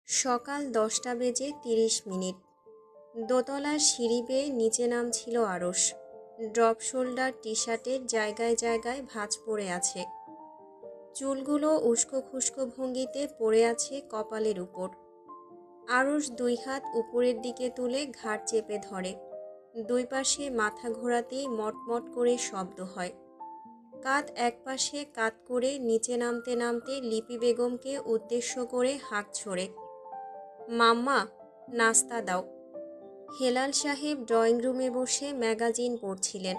সকাল 10:30। দোতলার সিঁড়ি বেয়ে নিচে নামছিল আরশ। ড্রপ শোল্ডার টি শার্টের জায়গায় জায়গায় ভাঁজ পড়ে আছে, চুলগুলো উস্কো খুস্কো ভঙ্গিতে পড়ে আছে কপালের উপর। আরশ দুই হাত উপরের দিকে তুলে ঘাড় চেপে ধরে, দুই পাশে মাথা ঘোরাতেই মটমট করে শব্দ হয়। কাঁধ একপাশে কাত করে নিচে নামতে নামতে লিপি বেগমকে উদ্দেশ্য করে হাঁক ছোড়ে, মাম্মা, নাস্তা দাও। হেলাল সাহেব ড্রয়িং রুমে বসে ম্যাগাজিন পড়ছিলেন।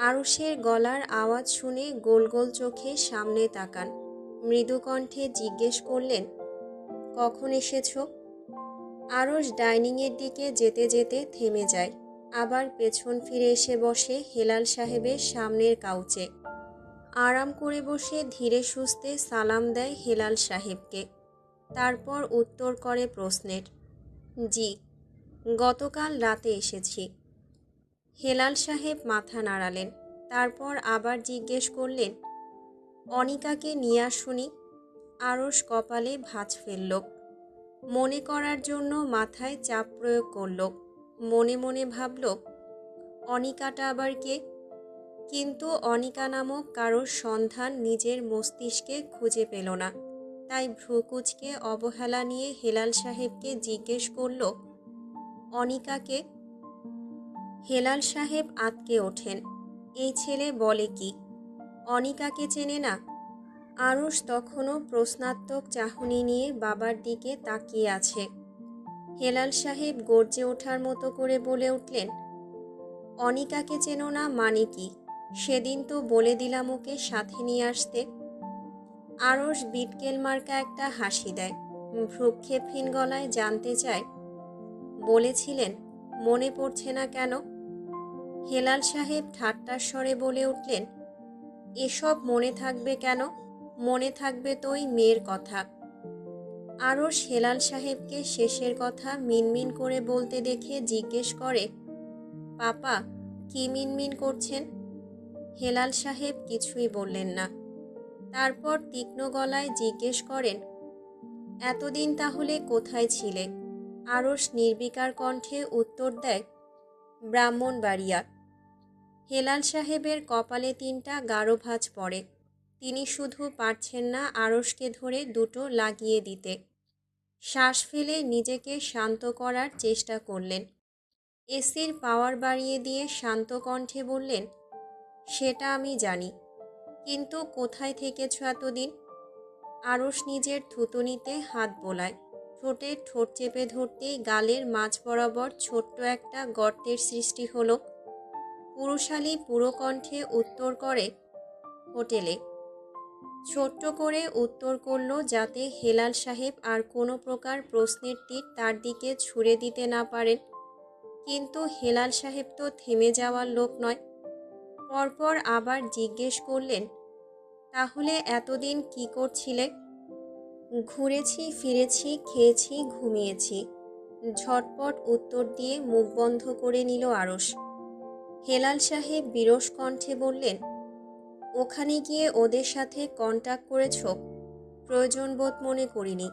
আরশের গলার আওয়াজ শুনে গোল গোল চোখে সামনে তাকান, মৃদু কণ্ঠে জিজ্ঞেস করলেন, কখন এসেছো? আরশ ডাইনিংয়ের দিকে যেতে যেতে থেমে যায়, আবার পেছন ফিরে এসে বসে হেলাল সাহেবের সামনের কাউচে। আরাম করে বসে ধীরে সুস্থে সালাম দেয় হেলাল সাহেবকে। তারপর উত্তর করে প্রশ্নের, জি, গতকাল রাতে এসেছি। হেলাল সাহেব মাথা নাড়ালেন, তারপর আবার জিজ্ঞেস করলেন, অনিকাকে নিয়ে আসুনি? আরশ কপালে ভাঁজ ফেলল, মনে করার জন্য মাথায় চাপ প্রয়োগ করল। মনে মনে ভাবল, অনিকাটা আবার কে? কিন্তু অনিকা নামক কারোর সন্ধান নিজের মস্তিষ্কে খুঁজে পেল না। তাই ভ্রুকুচকে অবহেলা নিয়ে হেলাল সাহেবকে জিজ্ঞেস করল, অনিকাকে? হেলাল সাহেব আঁতকে ওঠেন, এই ছেলে বলে কি, অনিকাকে চেনে না? আরশ তখনও প্রশ্নাত্মক চাহনি নিয়ে বাবার দিকে তাকিয়ে আছে। হেলাল সাহেব গর্জে ওঠার মতো করে বলে উঠলেন, অনিকাকে চেনো না মানে কি? সেদিন তো বলে দিলাম ওকে সাথে নিয়ে আসতে। আরশ বিটকেল মার্কা একটা হাসি দেয়, ভ্রুক্ষেপহীন গলায় জানতে চায়, বলেছিলেন, মনে পড়ছে না কেন? হেলাল সাহেব ঠাট্টার স্বরে বলে উঠলেন, এসব মনে থাকবে কেন? মনে থাকবে তো ওই মেয়ের কথা। আরশ হেলাল সাহেবকে শেষের কথা মিনমিন করে বলতে দেখে জিজ্ঞেস করে, পাপা, কি মিনমিন করছেন? হেলাল সাহেব কিছুই বললেন না। তারপর তীক্ষ্ণ গলায় জিজ্ঞেস করেন, এতদিন তাহলে কোথায় ছিলে? আরশ নির্বিকার কণ্ঠে উত্তর দেয়, ব্রাহ্মণবাড়িয়া। হেলাল সাহেবের কপালে 3টা গাঢ় ভাঁজ পড়ে। তিনি শুধু পারছেন না আরশকে ধরে দুটো লাগিয়ে দিতে। শ্বাস ফেলে নিজেকে শান্ত করার চেষ্টা করলেন। এসির পাওয়ার বাড়িয়ে দিয়ে শান্ত কণ্ঠে বললেন, সেটা আমি জানি, কিন্তু কোথায় থেকেছ এতদিন? আরশ নিজের থুতুনিতে হাত বোলায়, ঠোঁটে ঠোঁট চেপে ধরতেই গালের মাঝ বরাবর ছোট্ট একটা গর্তের সৃষ্টি হলো। পুরুষালী পুরো কণ্ঠে উত্তর করে, হোটেলে। ছোট্ট করে উত্তর করল, যাতে হেলাল সাহেব আর কোনো প্রকার প্রশ্নের তীর তার দিকে ছুঁড়ে দিতে না পারেন। কিন্তু হেলাল সাহেব তো থেমে যাওয়ার লোক নয়। পরপর আবার জিজ্ঞেস করলেন, তাহলে এতদিন কি করছিলে? ঘুরেছি ফিরেছি, খেয়েছি ঘুমিয়েছি, ঝটপট উত্তর দিয়ে মুখ বন্ধ করে নিল আরশ। হেলাল সাহেব বিরস কণ্ঠে বললেন, ওখানে গিয়ে ওদের সাথে কন্ট্যাক্ট করেছ? প্রয়োজন বোধ মনে করিনি।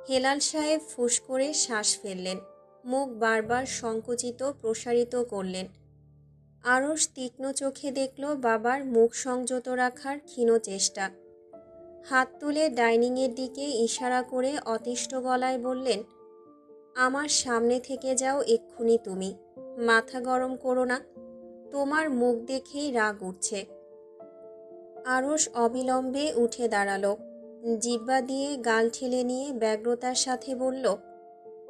হেলাল সাহেব ফুঁস করে শ্বাস ফেললেন, মুখ বারবার সংকুচিত প্রসারিত করলেন। আরশ তীক্ষ্ণ চোখে দেখল বাবার মুখ সংযত রাখার ক্ষীণ চেষ্টা। হাত তুলে ডাইনিংয়ের দিকে ইশারা করে অতিষ্ঠ গলায় বললেন, আমার সামনে থেকে যাও এক্ষুনি তুমি, মাথা গরম করো না, তোমার মুখ দেখেই রাগ উঠছে। আরশ অবিলম্বে উঠে দাঁড়ালো, জিহ্বা দিয়ে গাল ঠেলে নিয়ে ব্যগ্রতার সাথে বলল,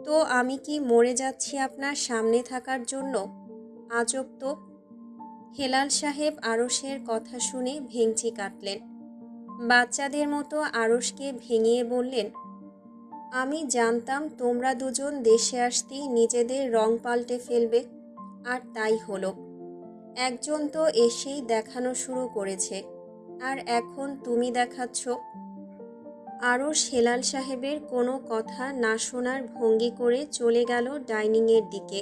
তো আমি কি মরে যাচ্ছি আপনার সামনে থাকার জন্য? আজব তো। হেলাল সাহেব আরশের কথা শুনে ভেংচি কাটলেন। বাচ্চাদের মতো আরশকে ভেঙিয়ে বললেন, আমি জানতাম তোমরা দুজন দেশে আসতেই নিজেদের রং পাল্টে ফেলবে, আর তাই হলো। একজন তো এসেই দেখানো শুরু করেছে, আর এখন তুমি দেখাচ্ছ। আরশ হেলাল সাহেবের কোনো কথা না শোনার ভঙ্গি করে চলে গেল ডাইনিংয়ের দিকে।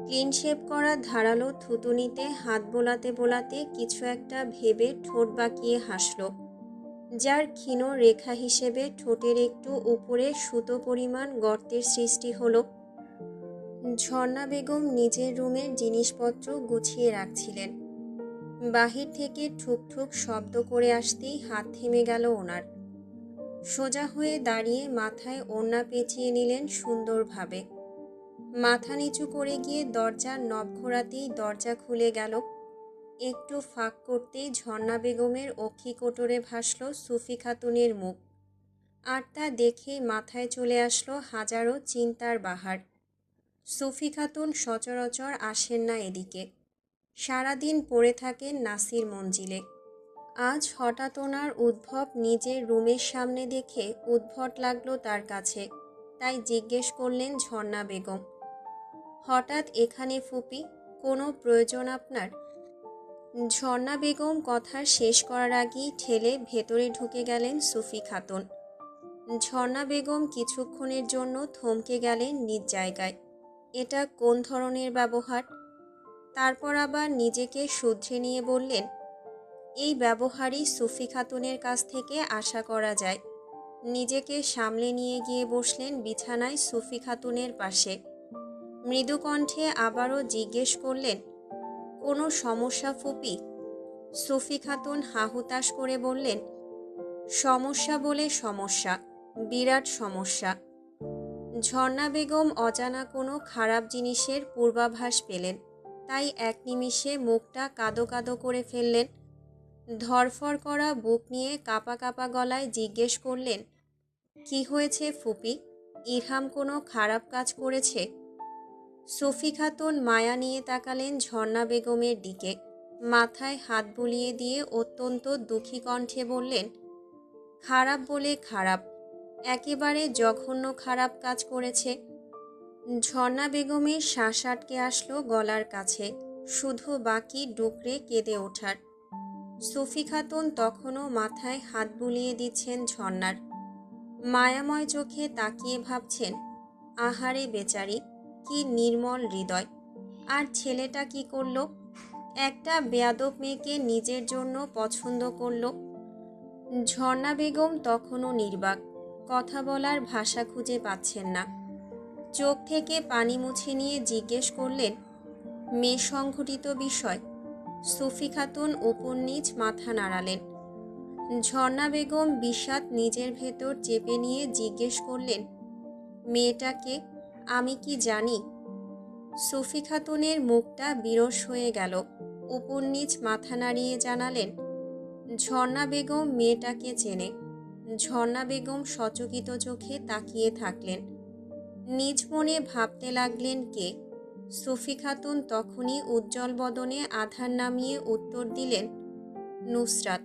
ক্লিন শেভ করা ধারালো থুতুনিতে হাত বোলাতে বোলাতে কিছু একটা ভেবে ঠোঁট বাঁকিয়ে হাসল। যার ক্ষীণ রেখা হিসেবে ঠোঁটের একটু উপরে সুতো পরিমাণ গর্তের সৃষ্টি হলো। ঝর্ণা বেগম নিজের রুমের জিনিসপত্র গুছিয়ে রাখছিলেন। বাহির থেকে ঠুক ঠুক শব্দ করে আসতেই হাত থেমে গেল ওনার। সোজা হয়ে দাঁড়িয়ে মাথায় ওড়না পেঁচিয়ে নিলেন সুন্দরভাবে। মাথা নিচু করে গিয়ে দরজার নব ঘোরাতেই দরজা খুলে গেল। একটু ফাঁক করতেই ঝর্ণা বেগমের অক্ষিকোটরে ভাসল সুফি খাতুনের মুখ। আর তা দেখেই মাথায় চলে আসলো হাজারো চিন্তার বাহার। সুফি খাতুন সচরাচর আসেন না এদিকে, সারাদিন পড়ে থাকেন নাসির মঞ্জিলে। আজ হঠাৎ ওনার উদ্ভব নিজের রুমের সামনে দেখে উদ্ভট লাগলো তার কাছে, তাই জিজ্ঞেস করলেন ঝর্ণা বেগম, হঠাৎ এখানে ফুপি, কোনো প্রয়োজন আপনার? ঝর্ণা বেগম কথা শেষ করার আগেই ঠেলে ভেতরে ঢুকে গেলেন সুফি খাতুন। ঝর্ণা বেগম কিছুক্ষণের জন্য থমকে গেলেন নিজ জায়গায়। এটা কোন ধরনের ব্যবহার? তারপর আবার নিজেকে শুধরে নিয়ে বললেন, এই ব্যবহারই সুফি খাতুনের কাছ থেকে আশা করা যায়। নিজেকে সামলে নিয়ে গিয়ে বসলেন বিছানায় সুফি খাতুনের পাশে। মৃদু কণ্ঠে আবারও জিজ্ঞেস করলেন, কোনো সমস্যা ফুপি? সুফি খাতুন হাহুতাশ করে বললেন, সমস্যা বলে সমস্যা, বিরাট সমস্যা। ঝর্ণা বেগম অজানা কোনো খারাপ জিনিসের পূর্বাভাস পেলেন, তাই এক নিমিষে মুখটা কাদো কাদো করে ফেললেন। ধরফর করা বুক নিয়ে কাঁপা কাঁপা গলায় জিজ্ঞেস করলেন, কি হয়েছে ফুপি? ইরহাম কোনো খারাপ কাজ করেছে? সুফি খাতুন মায়া নিয়ে তাকালেন ঝর্ণা বেগমের দিকে। মাথায় হাত বুলিয়ে দিয়ে অত্যন্ত দুঃখী কণ্ঠে বললেন, খারাপ বলে খারাপ, একেবারে জঘন্য খারাপ কাজ করেছে। ঝর্ণা বেগমের শ্বাস আটকে আসলো গলার কাছে, শুধু বাকি ডুকরে কেঁদে ওঠার। সুফি খাতুন তখনও মাথায় হাত বুলিয়ে দিচ্ছেন ঝর্ণার। মায়াময় চোখে তাকিয়ে ভাবছেন, আহারে বেচারি, কি নির্মল হৃদয়। আর ছেলেটা কি করল? একটা বেয়াদব মেয়েকে নিজের জন্য পছন্দ করল। ঝর্ণা বেগম তখনও নির্বাক, কথা বলার ভাষা খুঁজে পাচ্ছেন না। চোখ থেকে পানি মুছে নিয়ে জিজ্ঞেস করলেন, মেয়ে সংঘটিত বিষয়? সুফি খাতুন উপর নিচ মাথা নাড়ালেন। ঝর্ণা বেগম বিষাদ নিজের ভেতর চেপে নিয়ে জিজ্ঞেস করলেন, মেয়েটাকে আমি কি জানি? সুফি খাতুনের মুখটা বিরস হয়ে গেল। উপর নিচ মাথা নাড়িয়ে জানালেন, ঝর্ণা বেগম মেয়েটাকে চেনে। ঝর্ণা বেগম সচকিত চোখে তাকিয়ে থাকলেন। নিজ মনে ভাবতে লাগলেন কে? সুফি খাতুন তখনই উজ্জ্বল বদনে আধার নামিয়ে উত্তর দিলেন, নুসরাত।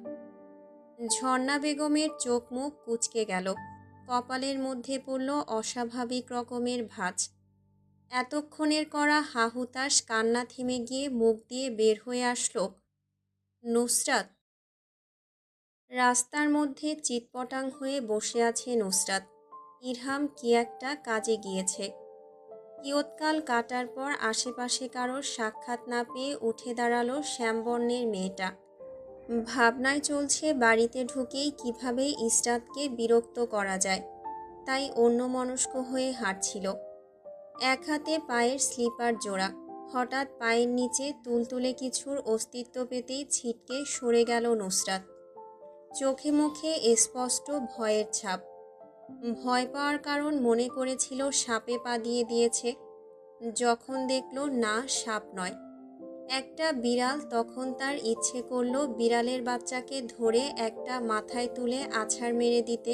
ঝর্ণা বেগমের চোখ মুখ কুঁচকে গেল। কপালের মধ্যে পড়ল অস্বাভাবিক রকমের ভাঁজ। এতক্ষণের করা হাহুতাশ কান্না থেমে গিয়ে মুখ দিয়ে বের হয়ে আসলো, নুসরাত। রাস্তার মধ্যে চিৎপটাং হয়ে বসে আছে নুসরাত। ইরহাম কি একটা কাজে গিয়েছে। কিয়ৎকাল কাটার পর আশেপাশে কারোর সাক্ষাৎ না পেয়ে উঠে দাঁড়ালো শ্যামবর্ণের মেয়েটা। ভাবনায় চলছে বাড়িতে ঢুকেই কিভাবে ইসরাতকে বিরক্ত করা যায়, তাই অন্যমনস্ক হয়ে হাঁটছিল। এক হাতে পায়ের স্লিপার জোড়া। হঠাৎ পায়ের নিচে তুলতুলে কিছুর অস্তিত্ব পেতেই ছিটকে সরে গেল নুসরাত। চোখে মুখে স্পষ্ট ভয়ের ছাপ। ভয় পাওয়ার কারণ মনে করেছিল সাপে পা দিয়ে দিয়েছে। যখন দেখল না, সাপ নয়, একটা বিড়াল, তখন তার ইচ্ছে করলো বিড়ালের বাচ্চাকে ধরে একটা মাথায় তুলে আছাড় মেরে দিতে।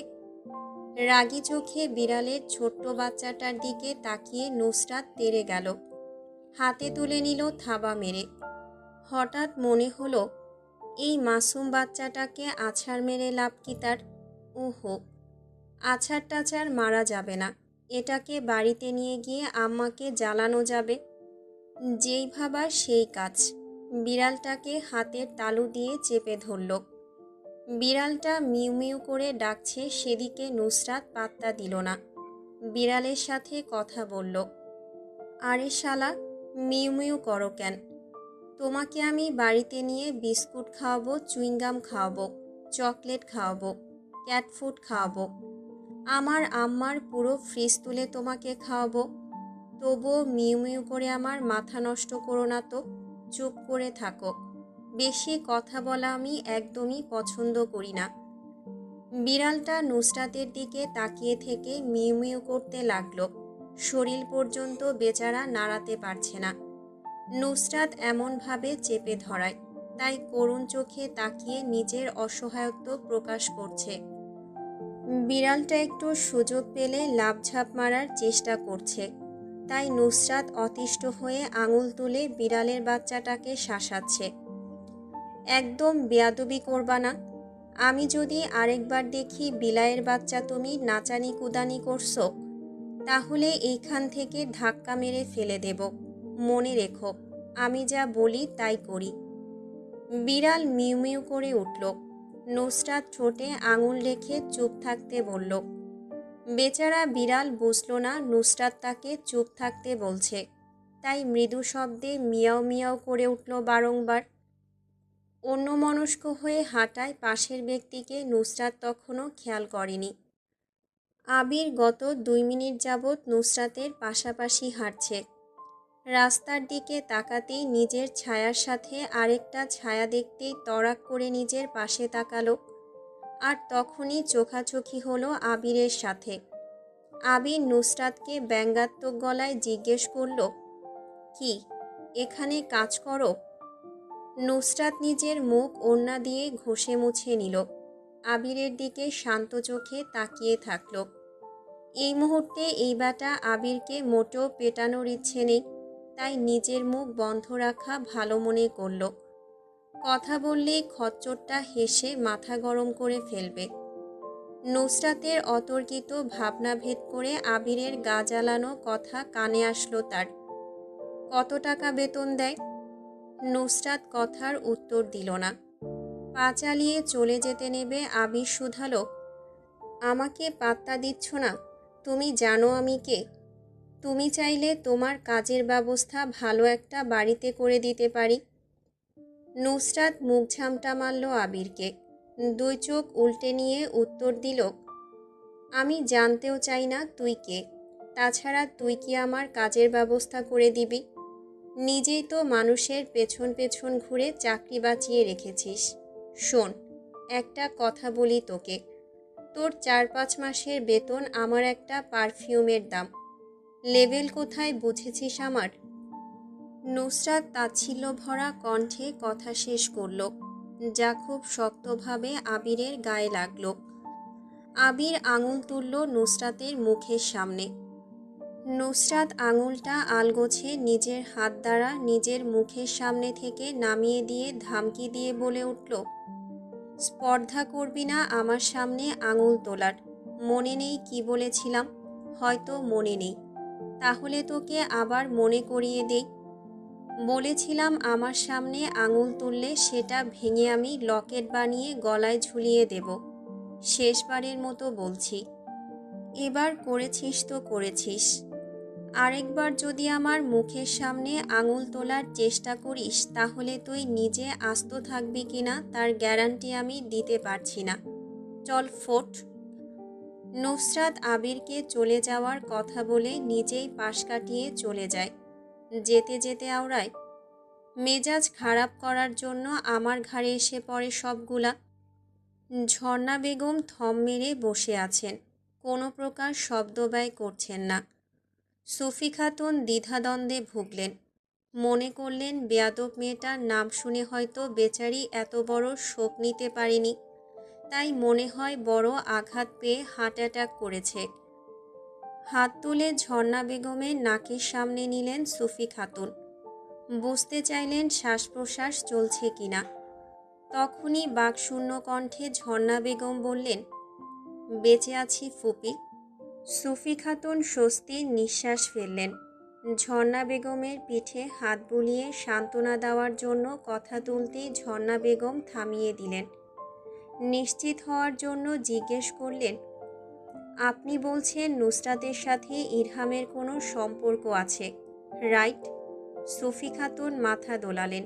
রাগী চোখে বিড়ালের ছোট্ট বাচ্চাটার দিকে তাকিয়ে নুসরাত তেড়ে গেল, হাতে তুলে নিল থাবা মেরে। হঠাৎ মনে হলো, এই মাসুম বাচ্চাটাকে আছাড় মেরে লাভ কি তার? ওহো, আছাড় টাছাড় মারা যাবে না, এটাকে বাড়িতে নিয়ে গিয়ে আম্মাকে জ্বালানো যাবে। যেই ভাবা সেই কাজ। বিড়ালটাকে হাতের তালু দিয়ে চেপে ধরল। বিড়ালটা মিউ মিউ করে ডাকছে, সেদিকে নুসরাত পাত্তা দিল না। বিড়ালের সাথে কথা বলল, আরে শালা, মিউ মিউ করো কেন? তোমাকে আমি বাড়িতে নিয়ে বিস্কুট খাওয়াবো, চুইংগাম খাওয়াবো, চকলেট খাওয়াবো, ক্যাট ফুড খাওয়াবো, আমার আম্মার পুরো ফ্রিজ তুলে তোমাকে খাওয়াবো। তবুও মিউ মিউ করে আমার মাথা নষ্ট করো না তো, চুপ করে থাকো। বেশি কথা বলা আমি একদমই পছন্দ করি না। বিড়ালটা নুসরাতের দিকে তাকিয়ে থেকে মিউ মিউ করতে লাগলো। শরীর পর্যন্ত বেচারা নাড়াতে পারছে না। নুসরাত এমনভাবে চেপে ধরায়, তাই করুণ চোখে তাকিয়ে নিজের অসহায়ত্ব প্রকাশ করছে। বিড়ালটা একটু সুযোগ পেলে লাফঝাঁপ মারার চেষ্টা করছে, তাই নুসরাত অতিষ্ঠ হয়ে আঙুল তুলে বিড়ালের বাচ্চাটাকে শাসাচ্ছে। একদম বেয়াদবি করবা না। আমি যদি আরেকবার দেখি বিলায়ের বাচ্চা তুমি নাচানি কুদানি করছো, তাহলে এইখান থেকে ধাক্কা মেরে ফেলে দেব। মনে রেখো, আমি যা বলি তাই করি। বিড়াল মিউ মিউ করে উঠল। নুসরাত ঠোঁটে আঙুল রেখে চুপ থাকতে বলল। বেচারা বিড়াল বুঝল না নুসরাত তাকে চুপ থাকতে বলছে, তাই মৃদু শব্দে মিয়াও মিয়াও করে উঠল বারংবার। অন্যমনস্ক হয়ে হাঁটায় পাশের ব্যক্তিকে নুসরাত তখনও খেয়াল করেনি। আবির গত 2 মিনিট যাবৎ নুসরাতের পাশাপাশি হাঁটছে। রাস্তার দিকে তাকাতেই নিজের ছায়ার সাথে আরেকটা ছায়া দেখতেই তড়াক করে নিজের পাশে তাকালো। আর তখনই চোখাচোখি হলো আবিরের সাথে। আবির নুসরাতকে ব্যঙ্গাত্মক গলায় জিজ্ঞেস করল, কি এখানে কাজ করো? নুসরাত নিজের মুখ ওড়না দিয়ে ঘষে মুছে নিল। আবিরের দিকে শান্ত চোখে তাকিয়ে থাকল। এই মুহূর্তে এই বেটা আবিরকে মোটেও পেটানোর ইচ্ছে নেই, তাই নিজের মুখ বন্ধ রাখা ভালো মনে করল। কথা বললেই খচ্চরটা হেসে মাথা গরম করে ফেলবে। নুসরাতের অতর্কিত ভাবনা ভেদ করে আবিরের গা জ্বালানো কথা কানে আসলো তার। কত টাকা বেতন দেয়? নুসরাত কথার উত্তর দিল না। পা চালিয়ে চলে যেতে নেবে আবির শুধালো, আমাকে পাত্তা দিচ্ছ না? তুমি জানো আমি কে? তুমি চাইলে তোমার কাজের ব্যবস্থা ভালো একটা বাড়িতে করে দিতে পারি। নুসরাত মুখ ঝামটা মারল আবিরকে। 2 চোখ উল্টে নিয়ে উত্তর দিল, আমি জানতেও চাই না তুই কে। তাছাড়া তুই কি আমার কাজের ব্যবস্থা করে দিবি? নিজেই তো মানুষের পেছন পেছন ঘুরে চাকরি বাঁচিয়ে রেখেছিস। শোন, একটা কথা বলি তোকে, তোর 4-5 মাসের বেতন আমার একটা পারফিউমের দাম। লেভেল কোথায় বুঝেছিস আমার? নুসরাত তাচ্ছিল্য ভরা কণ্ঠে কথা শেষ করল, যা খুব শক্তভাবে আবিরের গায়ে লাগল। আবির আঙুল তুলল নুসরাতের মুখের সামনে। নুসরাত আঙুলটা আলগোছে নিজের হাত দ্বারা নিজের মুখের সামনে থেকে নামিয়ে দিয়ে ধমকি দিয়ে বলে উঠল, স্পর্ধা করবি না আমার সামনে আঙুল তোলার। মনে নেই কি বলেছিলাম? হয়তো মনে নেই, তাহলে তোকে আবার মনে করিয়ে দেই। বলেছিলাম আমার সামনে আঙুল তুললে সেটা ভেঙে আমি লকেট বানিয়ে গলায় ঝুলিয়ে দেব। শেষবারের মতো বলছি, এবার করেছিস তো করেছিস। আরেকবার যদি আমার মুখের সামনে আঙুল তোলার চেষ্টা করিস, তাহলে তুই নিজে আস্ত থাকবি কিনা তার গ্যারান্টি আমি দিতে পারছি না। চল ফোট। নুসরাত আবিরকে চলে যাওয়ার কথা বলে নিজেই পাশ কাটিয়ে চলে যায়। যেতে যেতে আওড়ায়, মেজাজ খারাপ করার জন্য আমার ঘাড়ে এসে পড়ে সবগুলা। ঝর্ণা বেগম থম মেরে বসে আছেন, কোনো প্রকার শব্দ ব্যয় করছেন না। সুফি খাতুন দ্বিধাদ্বন্দ্বে ভুগলেন। মনে করলেন বেয়াদব মেয়েটার নাম শুনে হয়তো বেচারি এত বড় শোক নিতে পারেনি, তাই মনে হয় বড় আঘাত পেয়ে হার্ট অ্যাটাক করেছে। হাত তুলে ঝর্ণা বেগমের নাকের সামনে নিলেন সুফি খাতুন। বুঝতে চাইলেন শ্বাস প্রশ্বাস চলছে কিনা। তখনই বাকশূন্য কণ্ঠে ঝর্ণা বেগম বললেন, বেঁচে আছি ফুপি। সুফি খাতুন স্বস্তির নিঃশ্বাস ফেললেন। ঝর্ণা বেগমের পিঠে হাত বুলিয়ে সান্ত্বনা দেওয়ার জন্য কথা তুলতেই ঝর্ণা বেগম থামিয়ে দিলেন। নিশ্চিত হওয়ার জন্য জিজ্ঞেস করলেন, আপনি বলছেন নুসরাতের সাথে ইরহামের কোনো সম্পর্ক আছে, রাইট? সুফি খাতুন মাথা দোলালেন।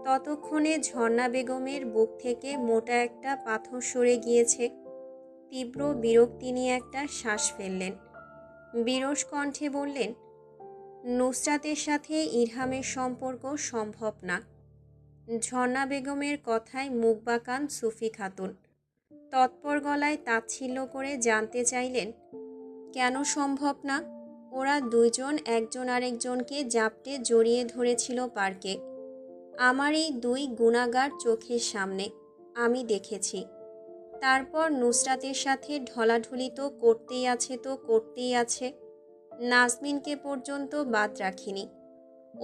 ততক্ষণে ঝর্ণা বেগমের বুক থেকে মোটা একটা পাথর সরে গিয়েছে। তীব্র বিরক্তি নিয়ে একটা শ্বাস ফেললেন। বিরস কণ্ঠে বললেন, নুসরাতের সাথে ইরহামের সম্পর্ক সম্ভব না। ঝর্ণা বেগমের কথায় মুখ বাঁকান সুফি খাতুন। তৎপর গলায় তাচ্ছিল্য করে জানতে চাইলেন, কেন সম্ভব না? ওরা দুইজন একজন আরেকজনকে জাপটে জড়িয়ে ধরেছিল পার্কে। আমার এই দুই গুণাগার চোখের সামনে আমি দেখেছি। তারপর নুসরাতের সাথে ঢলাঢুলি তো করতেই আছে। নাজমিনকে পর্যন্ত বাদ রাখিনি।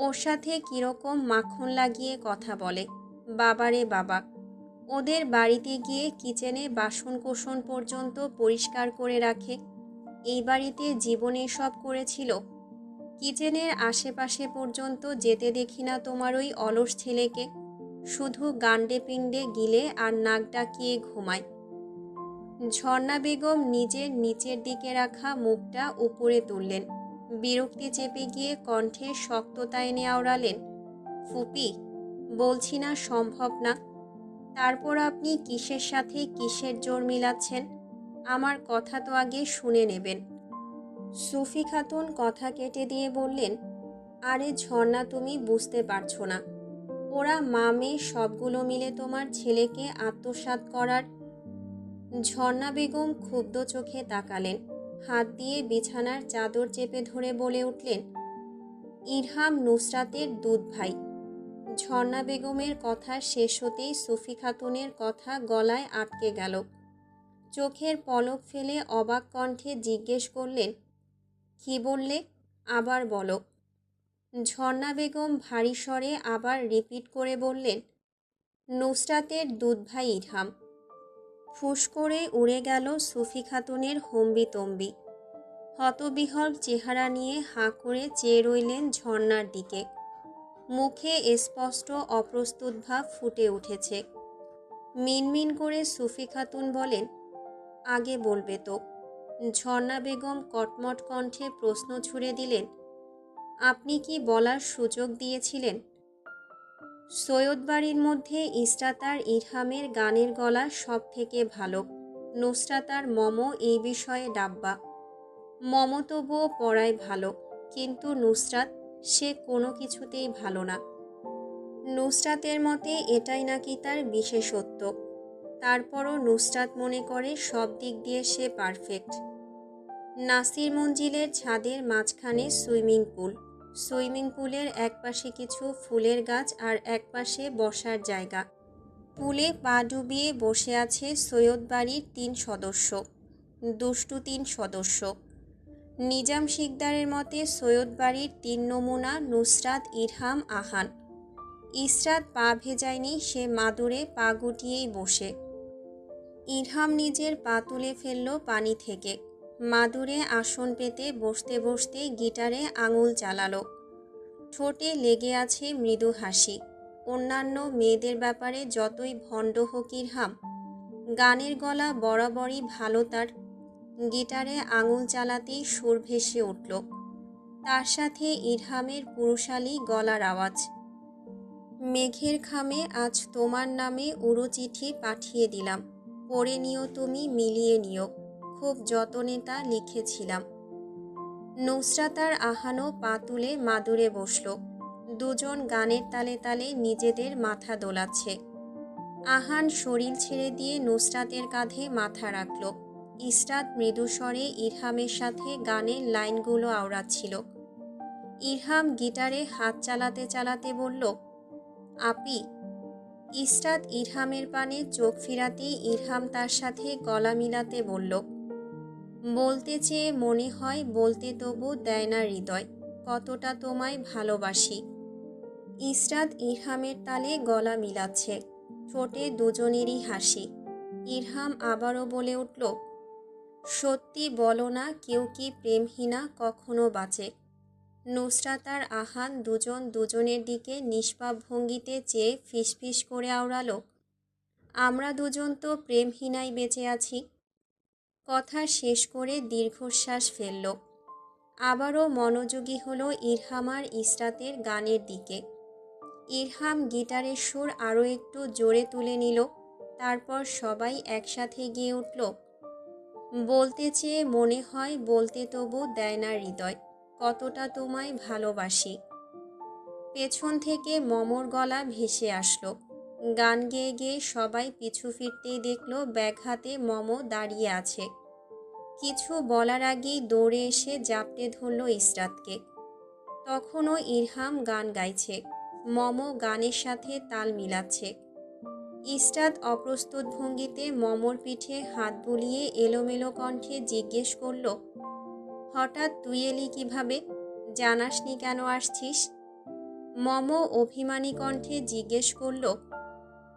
ওর সাথে কীরকম মাখন লাগিয়ে কথা বলে। বাবারে বাবা, ওদের বাড়িতে গিয়ে কিচেনে বাসনকোসন পর্যন্ত পরিষ্কার করে রাখে। এই বাড়িতে জীবনে সব করেছিল। কিচেনের আশেপাশে পর্যন্ত যেতে দেখি না তোমার ওই অলস ছেলেকে। শুধু গান্ডে পিণ্ডে গিলে আর নাক ডাকিয়ে ঘুমায়। ঝর্ণা বেগম নিজের নিচের দিকে রাখা মুখটা উপরে তুললেন। বিরক্তি চেপে গিয়ে কণ্ঠে শক্ততা এনে আওড়ালেন, ফুপি, বলছি না সম্ভব না। তারপর আপনি কিসের সাথে কিসের জোর মিলাচ্ছেন? আমার কথা তো আগে শুনে নেবেন। সুফি খাতুন কথা কেটে দিয়ে বললেন, আরে ঝর্ণা, তুমি বুঝতে পারছো না। ওরা মা মেয়ে সবগুলো মিলে তোমার ছেলেকে আত্মসাৎ করার। ঝর্ণা বেগম ক্ষুব্ধ চোখে তাকালেন। হাত দিয়ে বিছানার চাদর চেপে ধরে বলে উঠলেন, ইরহাম নুসরাতের দুধ ভাই। ঝর্ণা বেগমের কথা শেষ হতেই সুফি খাতুনের কথা গলায় আটকে গেল। চোখের পলক ফেলে অবাক কণ্ঠে জিজ্ঞেস করলেন, কি বললে? আবার বলো। ঝর্ণা বেগম ভারী স্বরে আবার রিপিট করে বললেন, নুসরাতের দুধ ভাই ইরহাম। ফুস করে উড়ে গেল সুফি খাতুনের হম্বিতম্বি। হতবিহ্বল চেহারা নিয়ে হাঁ করে চেয়ে রইলেন ঝর্ণার দিকে। মুখে স্পষ্ট অপ্রস্তুত ভাব ফুটে উঠেছে। মিনমিন করে সুফি খাতুন বলেন, আগে বলবে তো? ঝর্ণা বেগম কটমট কণ্ঠে প্রশ্ন ছুড়ে দিলেন, আপনি কি বলার সুযোগ দিয়েছিলেন? সৈয়দ বাড়ির মধ্যে ইসরাত আর ইরহামের গানের গলা সব থেকে ভালো। নুসরাত আর মম এই বিষয়ে ডাব্বা। মম তবুও পড়ায় ভালো, কিন্তু নুসরাত, সে কোনো কিছুতেই ভালো না। নুসরাতের মতে এটাই নাকি তার বিশেষত্ব। তারপরও নুসরাত মনে করে সব দিক দিয়ে সে পারফেক্ট। নাসির মঞ্জিলের ছাদের মাঝখানে সুইমিং পুলের একপাশে কিছু ফুলের গাছ আর একপাশে বসার জায়গা। পুলে পা ডুবিয়ে বসে আছে সৈয়দ বাড়ির 3 সদস্য, দুষ্টু 3 সদস্য। নিজাম শিকদারের মতে সৈয়দ বাড়ির 3 নমুনা নুসরাত, ইরহাম, আহান। ইসরাত পা ভেজায়নি, সে মাদুরে পা গুটিয়েই বসে। ইরহাম নিজের পা তুলে ফেলল পানি থেকে। মাদুরে আসন পেতে বসতে বসতে গিটারে আঙুল চালালো। ঠোঁটে লেগে আছে মৃদু হাসি। অন্যান্য মেয়েদের ব্যাপারে যতই ভণ্ড হোক ইরহাম, গানের গলা বরাবরই ভালো তার। গিটারে আঙুল চালাতেই সুর ভেসে উঠল। তার সাথে ইরহামের পুরুষালী গলার আওয়াজ। মেঘের খামে আজ তোমার নামে উড়ো চিঠি পাঠিয়ে দিলাম, পড়ে নিও তুমি, মিলিয়ে নিও, খুব যতনে তা লিখেছিলাম। নুসরাত আর আহানও পা তুলে মাদুরে বসল। দুজন গানের তালে তালে নিজেদের মাথা দোলাচ্ছে। আহান শরীর ছেড়ে দিয়ে নুসরাতের কাঁধে মাথা রাখল। ইসরাত মৃদুস্বরে ইরহামের সাথে গানের লাইনগুলো আওড়াচ্ছিল। ইরহাম গিটারে হাত চালাতে চালাতে বলল, আপি। ইসরাত ইরহামের পানে চোখ ফিরাতেই ইরহাম তার সাথে গলা মিলাতে বলল, বলতে চেয়ে মনে হয় বলতে তবু দেয় না হৃদয়, কতটা তোমায় ভালোবাসি। ইসরাত ইরহামের তালে গলা মিলাচ্ছে। ঠোঁটে দুজনেরই হাসি। ইরহাম আবারও বলে উঠল, সত্যি বলো না, কেউ কি প্রেমহীনা কখনো বাঁচে? নুসরাত আর আহান দুজন দুজনের দিকে নিষ্পাপ ভঙ্গিতে চেয়ে ফিসফিস করে আওড়ালো, আমরা দুজন তো প্রেমহীনাই বেঁচে আছি। কথা শেষ করে দীর্ঘশ্বাস ফেলল। আবারও মনোযোগী হলো ইরহাম আর ইসরাতের গানের দিকে। ইরহাম গিটারের সুর আরও একটু জোরে তুলে নিল। তারপর সবাই একসাথে গিয়ে উঠল, বলতে চেয়ে মনে হয় বলতে তবু দেয় না হৃদয়, কতটা তোমায় ভালোবাসি। পেছন থেকে মমর গলা ভেসে আসলো। গান গেয়ে গেয়ে সবাই পিছু ফিরতেই দেখল ব্যাগ হাতে মম দাঁড়িয়ে আছে। কিছু বলার আগেই দৌড়ে এসে জাপটে ধরল ইসরাতকে। তখনও ইরহাম গান গাইছে, মম গানের সাথে তাল মিলাচ্ছে। ইসরাত অপ্রস্তুত ভঙ্গিতে মমর পিঠে হাত বুলিয়ে এলোমেলো কণ্ঠে জিজ্ঞেস করল, হঠাৎ তুই এলি কিভাবে? জানাসনি কেন আসছিস? মম অভিমানী কণ্ঠে জিজ্ঞেস করল,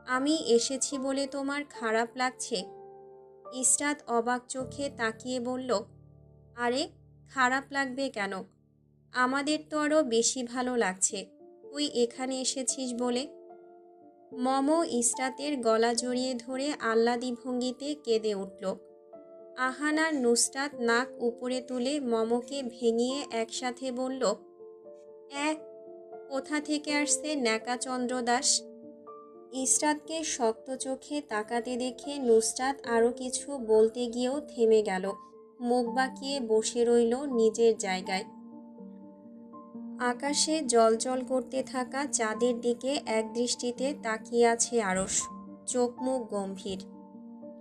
আমি এসেছি বলে তোমার খারাপ লাগছে? ইসরাত অবাক চোখে তাকিয়ে বলল, আরে খারাপ লাগবে কেন? আমাদের তো আরও বেশি ভালো লাগছে তুই এখানে এসেছিস বলে। মম ইসরাতের গলা জড়িয়ে ধরে আহ্লাদি ভঙ্গিতে কেঁদে উঠল। আহান আর নুসরাত নাক উপরে তুলে মমকে ভেঙিয়ে একসাথে বলল, কোথা থেকে আসছে ন্যাকা চন্দ্র দাস? ইসরাতকে শক্ত চোখে তাকাতে দেখে নুসরাত আরও কিছু বলতে গিয়েও থেমে গেল। মুখ বাঁকিয়ে বসে রইল নিজের জায়গায়। আকাশে জলজল করতে থাকা চাঁদের দিকে একদৃষ্টিতে তাকিয়ে আছে আরশ, চোখ মুখ গম্ভীর।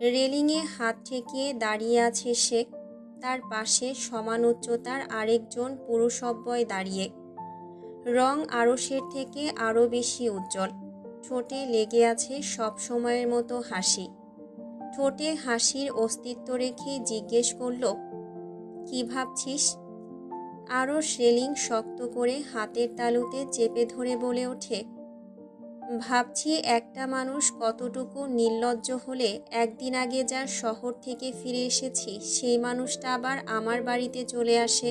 রেলিংয়ে হাত ঠেকিয়ে দাঁড়িয়ে আছে সে। তার পাশে সমান উচ্চতার আরেকজন পুরুষব্বয় দাঁড়িয়ে। রং আরশের থেকে আরও বেশি উজ্জ্বল। ঠোঁটে লেগে আছে সব সময়ের মতো হাসি। ঠোঁটে হাসির অস্তিত্ব রেখে জিজ্ঞেস করল, কি ভাবছিস? আরশ রেলিং শক্ত করে হাতের তালুতে চেপে ধরে বলে ওঠে, ভাবছি একটা মানুষ কতটুকু নির্লজ্জ হলে একদিন আগে যার শহর থেকে ফিরে এসেছি সেই মানুষটা আবার আমার বাড়িতে চলে আসে।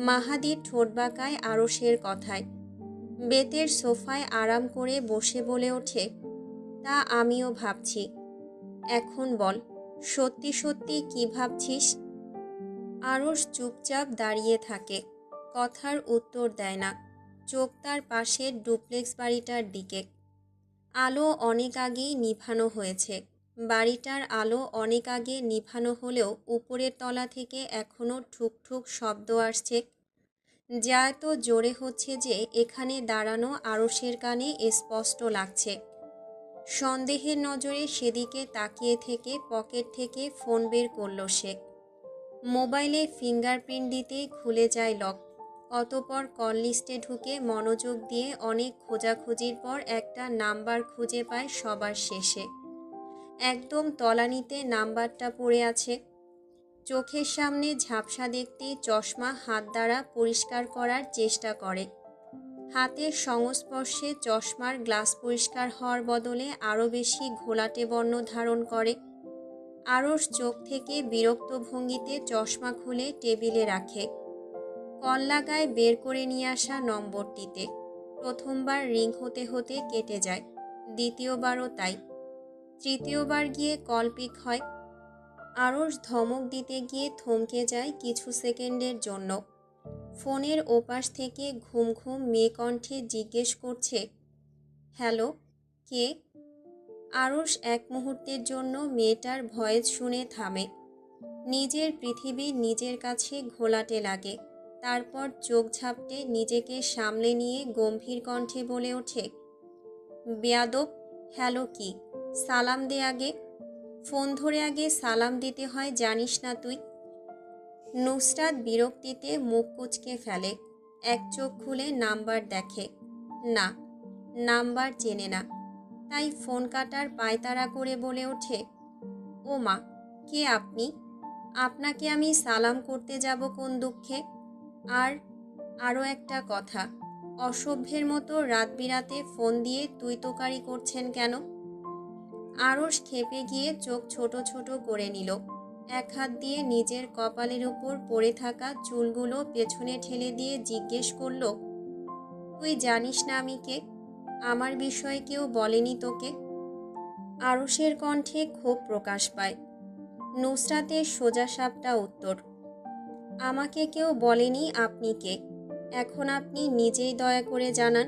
মাহাদির ঠোঁট বাঁকায় আরশের কথায়। বেতের সোফায় আরাম করে বসে বলে ওঠে, তা আমিও ভাবছি। এখন বল, সত্যি সত্যি কি ভাবছিস? আরশ চুপচাপ দাঁড়িয়ে থাকে, কথার উত্তর দেয় না। চোখ তার পাশের ডুপ্লেক্স বাড়িটার দিকে। আলো অনেক আগেই নিভানো হয়েছে। বাড়িটার আলো অনেক আগে নিভানো হলেও উপরের তলা থেকে এখনও ঠুকঠুক শব্দ আসছে, যা এত জোরে হচ্ছে যে এখানে দাঁড়ানো আরশের কানে স্পষ্ট লাগছে। সন্দেহের নজরে সেদিকে তাকিয়ে থেকে পকেট থেকে ফোন বের করল সে। মোবাইলে ফিঙ্গারপ্রিন্ট দিতেই খুলে যায় লক। অতপর কল লিস্টে ঢুকে মনোযোগ দিয়ে অনেক খোঁজাখুঁজির পর একটা নাম্বার খুঁজে পায় সবার শেষে। একদম তলানিতে নাম্বারটা পড়ে আছে। চোখের সামনে ঝাপসা দেখতেই চশমা হাত দ্বারা পরিষ্কার করার চেষ্টা করে। হাতের সংস্পর্শে চশমার গ্লাস পরিষ্কার হওয়ার বদলে আরও বেশি ঘোলাটে বর্ণ ধারণ করে। আরশ চোখ থেকে বিরক্ত ভঙ্গিতে চশমা খুলে টেবিলে রাখে। কল লাগায় বের করে নিয়ে আসা নম্বরটিতে। প্রথমবার রিং হতে হতে কেটে যায়, দ্বিতীয়বারও তাই। তৃতীয়বার গিয়ে কল পিক হয়। আরশ ধমক দিতে গিয়ে থমকে যায় কিছু সেকেন্ডের জন্য। ফোনের ওপাশ থেকে ঘুম ঘুম মেয়ে কণ্ঠে জিজ্ঞেস করছে, হ্যালো, কে? আরশ এক মুহূর্তের জন্য মেয়েটার ভয়েস শুনে থামে। নিজের পৃথিবী নিজের কাছে ঘোলাটে লাগে। তারপর চোখ ঝাপটে নিজেকে সামলে নিয়ে গম্ভীর কণ্ঠে বলে ওঠে, বেয়াদব, হ্যালো কি? সালাম দে আগে। ফোন ধরে আগে সালাম দিতে হয় জানিস না তুই? নুসরাত বিরক্তিতে মুখ কুঁচকে ফেলে। এক চোখ খুলে নাম্বার দেখে, না, নাম্বার চেনে না। তাই ফোন কাটার পায়তারা করে বলে ওঠে, ও মা, কে আপনি? আপনাকে আমি সালাম করতে যাব কোন দুঃখে? আর আরও একটা কথা, অসভ্যের মতো রাত বিরাতে ফোন দিয়ে তুই তোকারি করছেন কেন? আরশ খেপে গিয়ে চোখ ছোট ছোট করে নিল। এক হাত দিয়ে নিজের কপালের উপর পড়ে থাকা চুলগুলো পেছনে ঠেলে দিয়ে জিজ্ঞেস করল, তুই জানিস না আমি কে? আমার বিষয়ে কেউ বলেনি তোকে? আরশের কণ্ঠে ক্ষোভ প্রকাশ পায়। নুসরাতের সোজাসাপটা উত্তর, আমাকে কেউ বলেনি আপনি কে। এখন আপনি নিজেই দয়া করে জানান,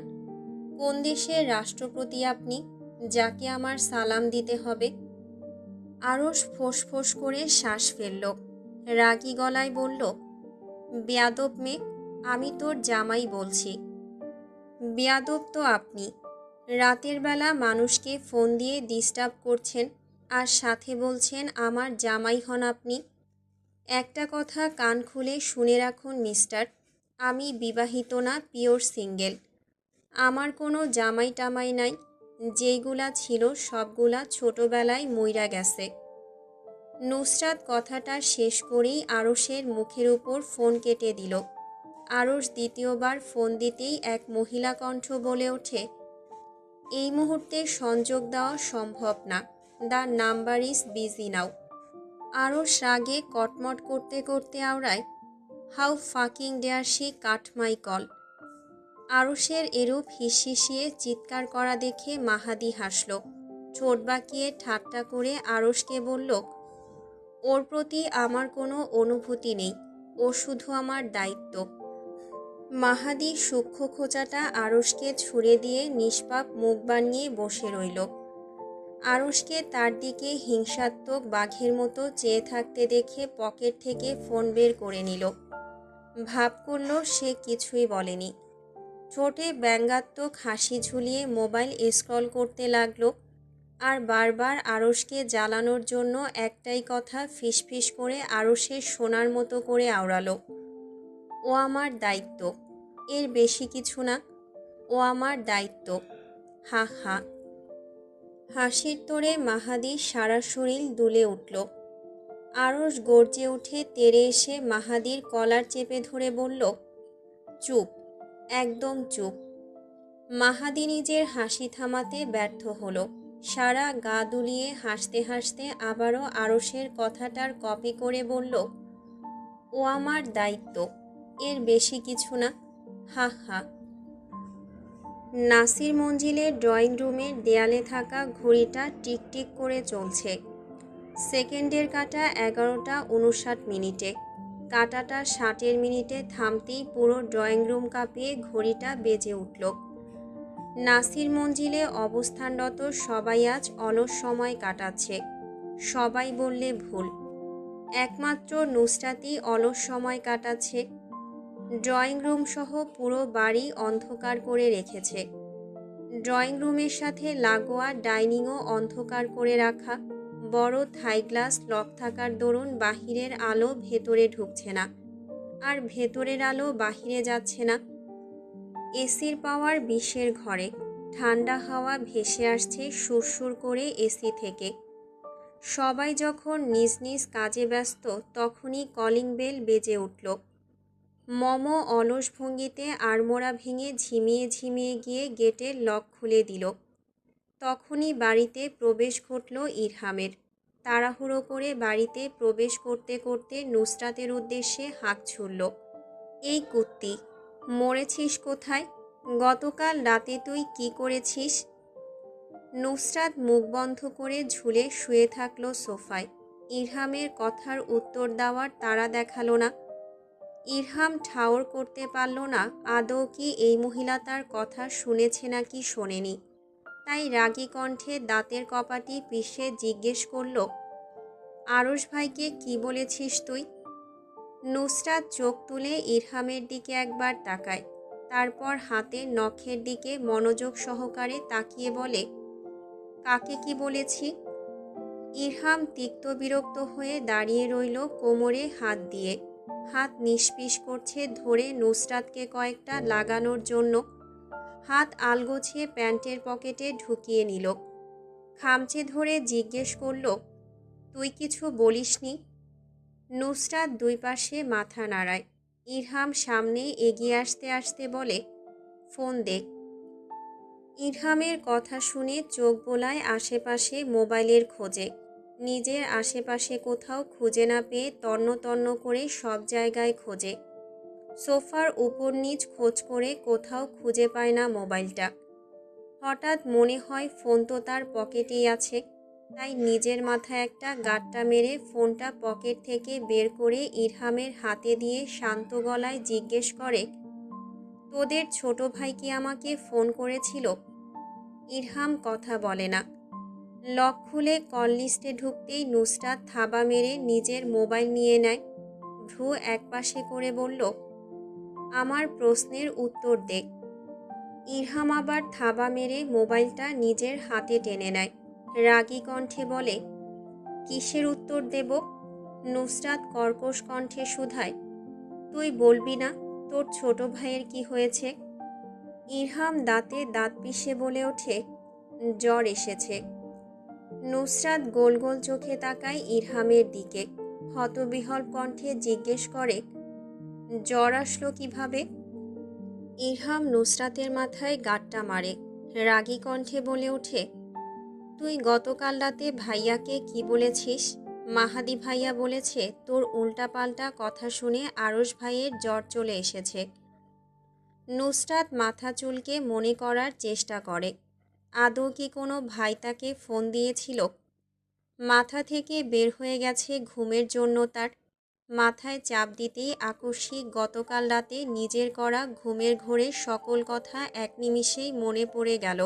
কোন দেশের রাষ্ট্রপতি আপনি, যাকে আমার সালাম দিতে হবে? আরশ ফোঁস করে শ্বাস ফেলল। রাগী গলায় বলল, বেয়াদব মেয়ে, আমি তোর জামাই বলছি। বেয়াদব তো আপনি। রাতের বেলা মানুষকে ফোন দিয়ে ডিস্টার্ব করছেন, আর সাথে বলছেন আমার জামাই হন আপনি। একটা কথা কান খুলে শুনে রাখুন মিস্টার, আমি বিবাহিত না, পিওর সিঙ্গেল। আমার কোনো জামাই টামাই নাই, যেইগুলা ছিল সবগুলা ছোটবেলায় মইরা গেছে। নুসরাত কথাটা শেষ করেই আরশের মুখের উপর ফোন কেটে দিল। আরশ দ্বিতীয়বার ফোন দিতেই এক মহিলা কণ্ঠ বলে ওঠে, এই মুহূর্তে সংযোগ দেওয়া সম্ভব না, the number is busy now. Arsh রাগে কটমট করতে করতে আওড়ায়, how fucking dare she cut my call. আরশের এরূপ হিসিয়ে চিৎকার করা দেখে মাহাদি হাসল। ঠোঁট বাঁকিয়ে ঠাট্টা করে আরশকে বলল, ওর প্রতি আমার কোনো অনুভূতি নেই, ও শুধু আমার দায়িত্ব। মাহাদি সূক্ষ্ম খোঁচাটা আরশকে ছুঁড়ে দিয়ে নিষ্পাপ মুখ বানিয়ে বসে রইল। আরশকে তার দিকে হিংসাত্মক বাঘের মতো চেয়ে থাকতে দেখে পকেট থেকে ফোন বের করে নিল। ভাব করল সে কিছুই বলেনি। ঠোঁটে ব্যঙ্গাত্মক হাসি ঝুলিয়ে মোবাইল স্ক্রল করতে লাগলো, আর বারবার আরশকে জ্বালানোর জন্য একটাই কথা ফিসফিস করে আরশের শোনার মতো করে আওড়ালো, ও আমার দায়িত্ব, এর বেশি কিছু না, ও আমার দায়িত্ব। হা হা। হাসির তোড়ে মাহাদির সারা শরীর দুলে উঠল। আরশ গর্জে উঠে তেড়ে এসে মাহাদির কলার চেপে ধরে বলল, চুপ, একদম চুপ। মাহাদি নিজের হাসি থামাতে ব্যর্থ হলো। সারা গা দুলিয়ে হাসতে হাসতে আবারও আরশের কথাটার কপি করে বলল, ও আমার দায়িত্ব, এর বেশি কিছু না, হা হা। নাসির মঞ্জিলের ড্রয়িং রুমের দেয়ালে থাকা ঘড়িটা টিকটিক করে চলছে। সেকেন্ডের কাঁটা 11:59। কাঁটাটা 60 মিনিটে থামতেই পুরো ড্রয়িং রুম কাঁপিয়ে ঘড়িটা বেজে উঠল। নাসির মঞ্জিলে অবস্থানরত সবাই আজ অলস সময় কাটাচ্ছে। সবাই বললে ভুল, একমাত্র নুসরাতই অলস সময় কাটাচ্ছে। ড্রয়িং রুম সহ পুরো বাড়ি অন্ধকার করে রেখেছে। ড্রয়িং রুমের সাথে লাগোয়া ডাইনিংও অন্ধকার করে রাখা। বড় থাই গ্লাস লক থাকার দরুন বাহিরের আলো ভেতরে ঢুকছে না, আর ভেতরের আলো বাহিরে যাচ্ছে না। এসির পাওয়ার 20-এর ঘরে। ঠান্ডা হাওয়া ভেসে আসছে সুরসুর করে এসি থেকে। সবাই যখন নিজ নিজ কাজে ব্যস্ত, তখনই কলিং বেল বেজে উঠল। মম অলস ভঙ্গিতে আড়মোড়া ভেঙে ঝিমিয়ে ঝিমিয়ে গিয়ে গেটের লক খুলে দিল। তখনই বাড়িতে প্রবেশ ঘটল ইরহামের। তাড়াহুড়ো করে বাড়িতে প্রবেশ করতে করতে নুসরাতের উদ্দেশ্যে হাঁক ছুড়ল, এই কুত্তি, মরেছিস কোথায়? গতকাল রাতে তুই কি করেছিস? নুসরাত মুখ বন্ধ করে ঝুলে শুয়ে থাকলো সোফায়। ইরহামের কথার উত্তর দেওয়ার তাড়া দেখালো না। ইরহাম ঠাউর করতে পারল না আদৌ কি এই মহিলা তার কথা শুনেছে নাকি শোনেনি। তাই রাগী কণ্ঠে দাঁতের কপাটি পিষে জিজ্ঞেস করল, আরশ ভাইকে কি বলেছিস তুই? নুসরাত চোখ তুলে ইরহামের দিকে একবার তাকায়, তারপর হাতের নখের দিকে মনোযোগ সহকারে তাকিয়ে বলে, কাকে কি বলেছি? ইরহাম তিক্ত বিরক্ত হয়ে দাঁড়িয়ে রইল কোমরে হাত দিয়ে। হাত নিষ্পিস করছে ধরে নুসরাতকে কয়েকটা লাগানোর জন্য। হাত আলগোছে প্যান্টের পকেটে ঢুকিয়ে নিল। খামচে ধরে জিজ্ঞেস করল, তুই কিছু বলিসনি? নুসরাত দুই পাশে মাথা নাড়ায়। ইরহাম সামনে এগিয়ে আসতে আসতে বলে, ফোন দেখ। ইরহামের কথা শুনে চোখ বোলায় আশেপাশে মোবাইলের খোঁজে। নিজের আশেপাশে কোথাও খুঁজে না পেয়ে তন্ন তন্ন করে সব জায়গায় খোঁজে। সোফার উপর নিচ খোঁজ করে কোথাও খুঁজে পায় না মোবাইলটা। হঠাৎ মনে হয় ফোন তো তার পকেটেই আছে। তাই নিজের মাথায় একটা গাঁট্টা মেরে ফোনটা পকেট থেকে বের করে ইরহামের হাতে দিয়ে শান্ত গলায় জিজ্ঞেস করে, তোদের ছোট ভাই কি আমাকে ফোন করেছিল? ইরহাম কথা বলে না। লক খুলে কল লিস্টে ঢুকতেই নুসরাত থাবা মেরে নিজের মোবাইল নিয়ে নেয়। ভ্রু একপাশে করে বলল, আমার প্রশ্নের উত্তর দে। ইরহাম আবার থাবা মেরে মোবাইলটা নিজের হাতে টেনে নেয়। রাগী কণ্ঠে বলে, কিসের উত্তর দেব? নুসরাত কর্কশ কণ্ঠে শুধায়, তুই বলবি না তোর ছোট ভাইয়ের কি হয়েছে? ইরহাম দাঁতে দাঁত পিষে বলে ওঠে, জ্বর এসেছে। নুসরাত গোল গোল চোখে তাকায় ইরহামের দিকে। হতবিহ্বল কণ্ঠে জিজ্ঞেস করে, জ্বর আসলো কিভাবে? ইরহাম নুসরাতের মাথায় গাঁটটা মারে। রাগী কণ্ঠে বলে ওঠে, তুই গতকাল রাতে ভাইয়াকে কি বলেছিস? মাহাদি ভাইয়া বলেছে তোর উল্টাপাল্টা কথা শুনে আরশ ভাইয়ের জ্বর চলে এসেছে। নুসরাত মাথা চুলকে মনে করার চেষ্টা করে, আদৌ কি কোনো ভাই তাকে ফোন দিয়েছিল? মাথা থেকে বের হয়ে গেছে ঘুমের জন্য তার। মাথায় চাপ দিতেই আকস্মিক গতকাল রাতে নিজের করা ঘুমের ঘোরে সকল কথা এক নিমিষেই মনে পড়ে গেল।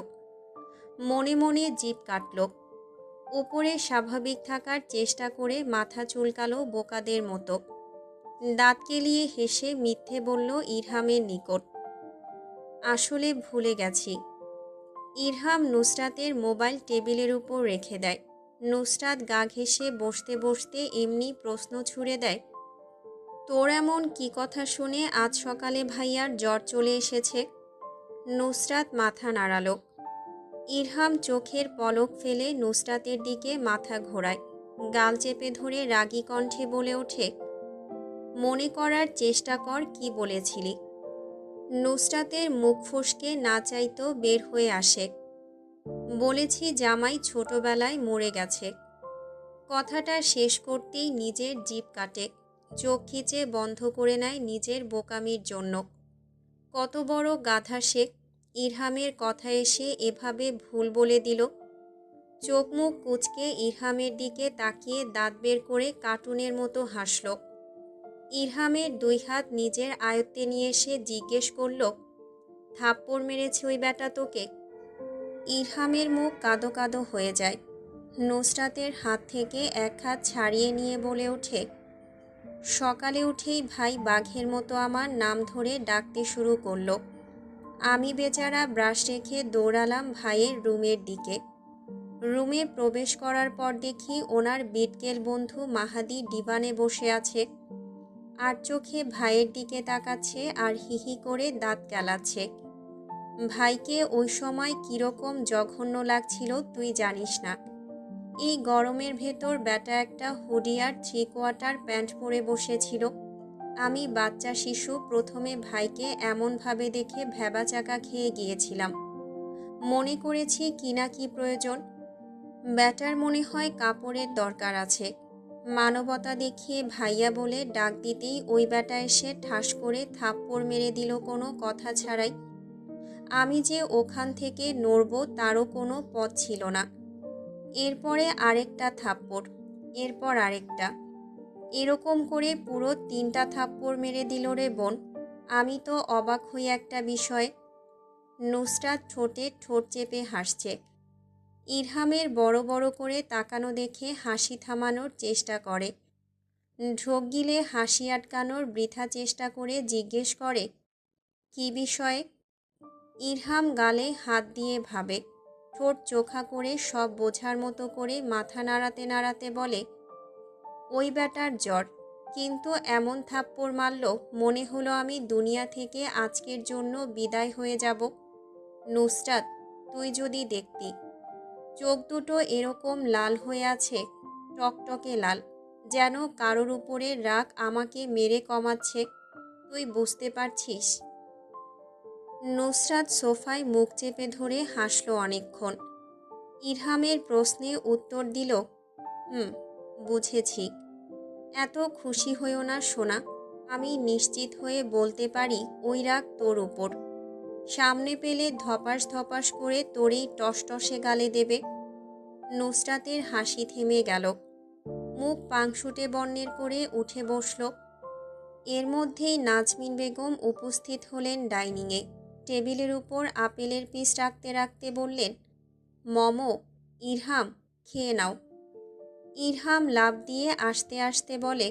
মনে মনে জিভ কাটল। উপরে স্বাভাবিক থাকার চেষ্টা করে মাথা চুলকালো বোকাদের মতো। দাঁত কেলিয়ে হেসে মিথ্যে বলল ইরহামের নিকট, আসলে ভুলে গেছি। ইরহাম নুসরাতের মোবাইল টেবিলের উপর রেখে দেয়। নুসরাত গা ঘেঁষে বসতে বসতে এমনি প্রশ্ন ছুড়ে দেয়, তোর এমন কি কথা শুনে আজ সকালে ভাইয়ার জ্বর চলে এসেছে? নুসরাত মাথা নাড়ালো। ইরহাম চোখের পলক ফেলে নুসরাতের দিকে মাথা ঘোরায়। গাল চেপে ধরে রাগী কণ্ঠে বলে ওঠে, মনে করার চেষ্টা কর কি বলেছিলি। নুসরাতের মুখ ফসকে না চাইতেও বের হয়ে আসে, বলেছি জামাই ছোটবেলায় মরে গেছে। কথাটা শেষ করতেই নিজের জিভ কাটে। চোখ খিচে বন্ধ করে নেয় নিজের বোকামির জন্য। কত বড় গাধা সে! ইরহামের কথা এসে এভাবে ভুল বলে দিল। চোখ মুখ কুঁচকে ইরহামের দিকে তাকিয়ে দাঁত বের করে কার্টুনের মতো হাসল। ইরহামের দুই হাত নিজের আয়ত্তে নিয়ে এসে জিজ্ঞেস করল, থাপ্পড় মেরেছে ওই ব্যাটা তোকে? ইরহামের মুখ কাদো কাদো হয়ে যায়। নুসরাতের হাত থেকে এক হাত ছাড়িয়ে নিয়ে বলে ওঠে, সকালে উঠেই ভাই বাঘের মতো আমার নাম ধরে ডাকতে শুরু করলো। আমি বেচারা ব্রাশ রেখে দৌড়ালাম ভাইয়ের রুমের দিকে। রুমে প্রবেশ করার পর দেখি ওনার বিটকেল বন্ধু মাহাদি ডিভানে বসে আছে। আর চোখে ভাইয়ের দিকে তাকাচ্ছে আর হিহি করে দাঁত কেলাচ্ছে। ভাইকে ওই সময় কীরকম জঘন্য লাগছিল তুই জানিস না। এই গরমের ভেতর ব্যাটা একটা হুডি আর 3/4 প্যান্ট পরে বসেছিল। আমি বাচ্চা শিশু প্রথমে ভাইকে এমনভাবে দেখে ভ্যাবাচাকা খেয়ে গিয়েছিলাম। মনে করেছি কি না কি প্রয়োজন। ব্যাটার মনে হয় কাপড়ের দরকার আছে। মানবতা দেখিয়ে ভাইয়া বলে ডাক দিতেই ওই ব্যাটা এসে ঠাস করে থাপ্পড় মেরে দিল কোনো কথা ছাড়াই। আমি যে ওখান থেকে নড়ব তারও কোনো পথ ছিল না। এরপরে আরেকটা থাপ্পড়, এরপর আরেকটা, এরকম করে পুরো 3টা থাপ্পড় মেরে দিল রে বোন। আমি তো অবাক হই একটা বিষয়ে। নুসরাত ঠোঁটে ঠোঁট চেপে হাসছে। ইরহামের বড় বড় করে তাকানো দেখে হাসি থামানোর চেষ্টা করে। ঢোক গিলে হাসি আটকানোর বৃথা চেষ্টা করে জিজ্ঞেস করে, কি বিষয়ে? ইরহাম গালে হাত দিয়ে ভাবে। ঠোঁট চোখা করে সব বোঝার মতো করে মাথা নাড়াতে নাড়াতে বলে, ওই ব্যাটার জ্বর, কিন্তু এমন থাপ্পড় মারল মনে হলো আমি দুনিয়া থেকে আজকের জন্য বিদায় হয়ে যাব। নুসরাত, তুই যদি দেখতি, চোখ দুটো এরকম লাল হয়ে আছে, টকটকে লাল, যেন কারোর উপরে রাগ আমাকে মেরে কমাচ্ছে। তুই বুঝতে পারছিস? নুসরাত সোফায় মুখ চেপে ধরে হাসল অনেকক্ষণ। ইরহামের প্রশ্নে উত্তর দিল, বুঝেছি। এত খুশি হইও না সোনা। আমি নিশ্চিত হয়ে বলতে পারি ওই রাগ তোর উপর। সামনে পেলে ধপাস ধপাস করে তোরেই টসটসে গালে দেবে। নুসরাতের হাসি থেমে গেল। মুখ পাংশুটে বর্ণের করে উঠে বসল। এর মধ্যেই নাজমিন বেগম উপস্থিত হলেন ডাইনিংয়ে। টেবিলের উপর আপেলের পিস রাখতে রাখতে বললেন, মমো, ইরহাম, খেয়ে নাও। ইরহাম লাফ দিয়ে আসতে আসতে বলে,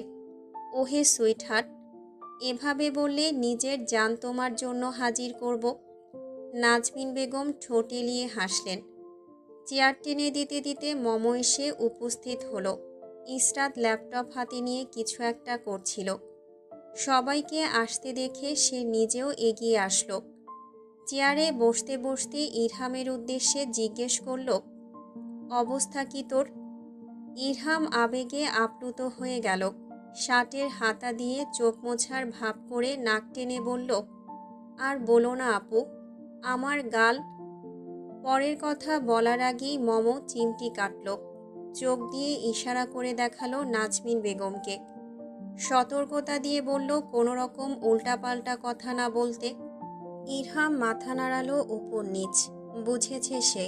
ওহে সুইটহার্ট, এভাবে বললে নিজের জান তোমার জন্য হাজির করব। নাজমিন বেগম ঠোঁট এলিয়ে হাসলেন। চেয়ার টেনে দিতে দিতে মমো এসে উপস্থিত হলো। ইসরাত ল্যাপটপ হাতে নিয়ে কিছু একটা করছিল। সবাইকে আসতে দেখে সে নিজেও এগিয়ে আসলো। চেয়ারে বসতে বসতে ইরহামের উদ্দেশ্যে জিজ্ঞেস করল, অবস্থা কি তোর? ইরহাম আবেগে আপ্লুত হয়ে গেল। শার্টের হাতা দিয়ে চোখ মোছার ভাব করে নাক টেনে বলল, আর বলো না আপু, আমার গাল। পরের কথা বলার আগেই মমো চিমটি কাটল। চোখ দিয়ে ইশারা করে দেখালো নাজমিন বেগমকে। সতর্কতা দিয়ে বলল, কোনো রকম উল্টাপাল্টা কথা না বলতে। ইরহাম মাথা নাড়ালো উপর নিচ। বুঝেছে সে।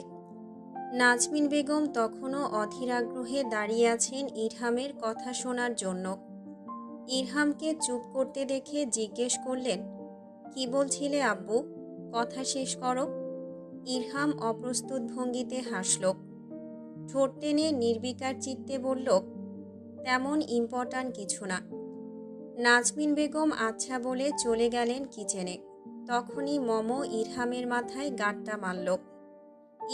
নাজমিন বেগম তখনও অধীর আগ্রহে দাঁড়িয়ে আছেন ইরহামের কথা শোনার জন্য। ইরহামকে চুপ করতে দেখে জিজ্ঞেস করলেন, কি বলছিলে আব্বু? কথা শেষ করো। ইরহাম অপ্রস্তুত ভঙ্গিতে হাসল। ঠোঁট টেনে নির্বিকার চিত্তে বলল, তেমন ইম্পর্ট্যান্ট কিছু না। নাজমিন বেগম আচ্ছা বলে চলে গেলেন কিচেনে। তখনই মমো ইরহামের মাথায় গাঁটটা মারল।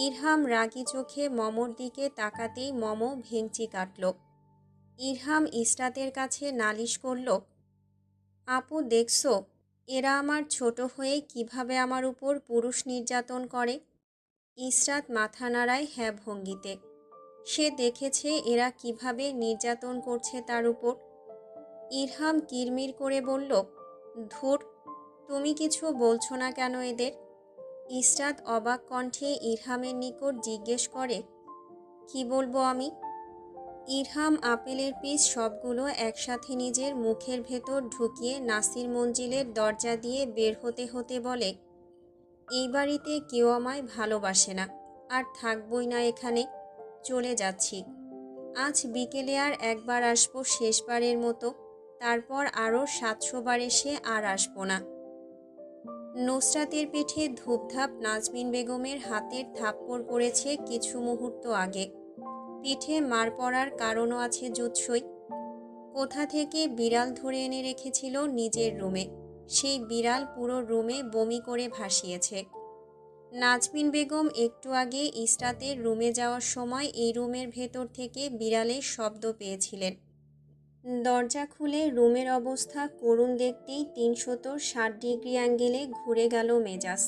ইরহাম রাগী চোখে মমোর দিকে তাকাতেই মমো ভেঙচি কাটল। ইরহাম ইসরাতের কাছে নালিশ করল, আপু দেখছো, এরা আমার ছোট হয়ে কিভাবে আমার উপর পুরুষ নির্যাতন করে। ইসরাত মাথা নাড়ায় হ্যাঁ ভঙ্গিতে। সে দেখেছে এরা কিভাবে নির্যাতন করছে তার উপর। ইরহাম কিরমির করে বলল, ধুর, তুমি কিছু বলছো না কেন এদের? ইসরাত অবাক কণ্ঠে ইরহামের নিকট জিজ্ঞেস করে, কি বলবো আমি? ইরহাম আপেলের পিস সবগুলো একসাথে নিজের মুখের ভেতর ঢুকিয়ে নাসির মঞ্জিলের দরজা দিয়ে বের হতে হতে বলে, এই বাড়িতে কেউ আমায় ভালোবাসে না, আর থাকবই না এখানে, চলে যাচ্ছি। আজ বিকেলে আর একবার আসবো শেষবারের মতো, তারপর আরও 700 বার এসে আর আসবো না। নুসরাতের পিঠে ধূপধাপ নাজমিন বেগমের হাতের থাপ্পড় পড়েছে কিছু মুহূর্ত আগে। পিঠে মার পড়ার কারণও আছে জুৎসই। কোথা থেকে বিড়াল ধরে এনে রেখেছিল নিজের রুমে, সেই বিড়াল পুরো রুমে বমি করে ভাসিয়েছে। নাজমিন বেগম একটু আগে ইসরাতের রুমে যাওয়ার সময় এই রুমের ভেতর থেকে বিড়ালের শব্দ পেয়েছিলেন। দরজা খুলে রুমের অবস্থা করুণ দেখতেই 360 ডিগ্রি অ্যাঙ্গেলে ঘুরে গেল মেজাজ।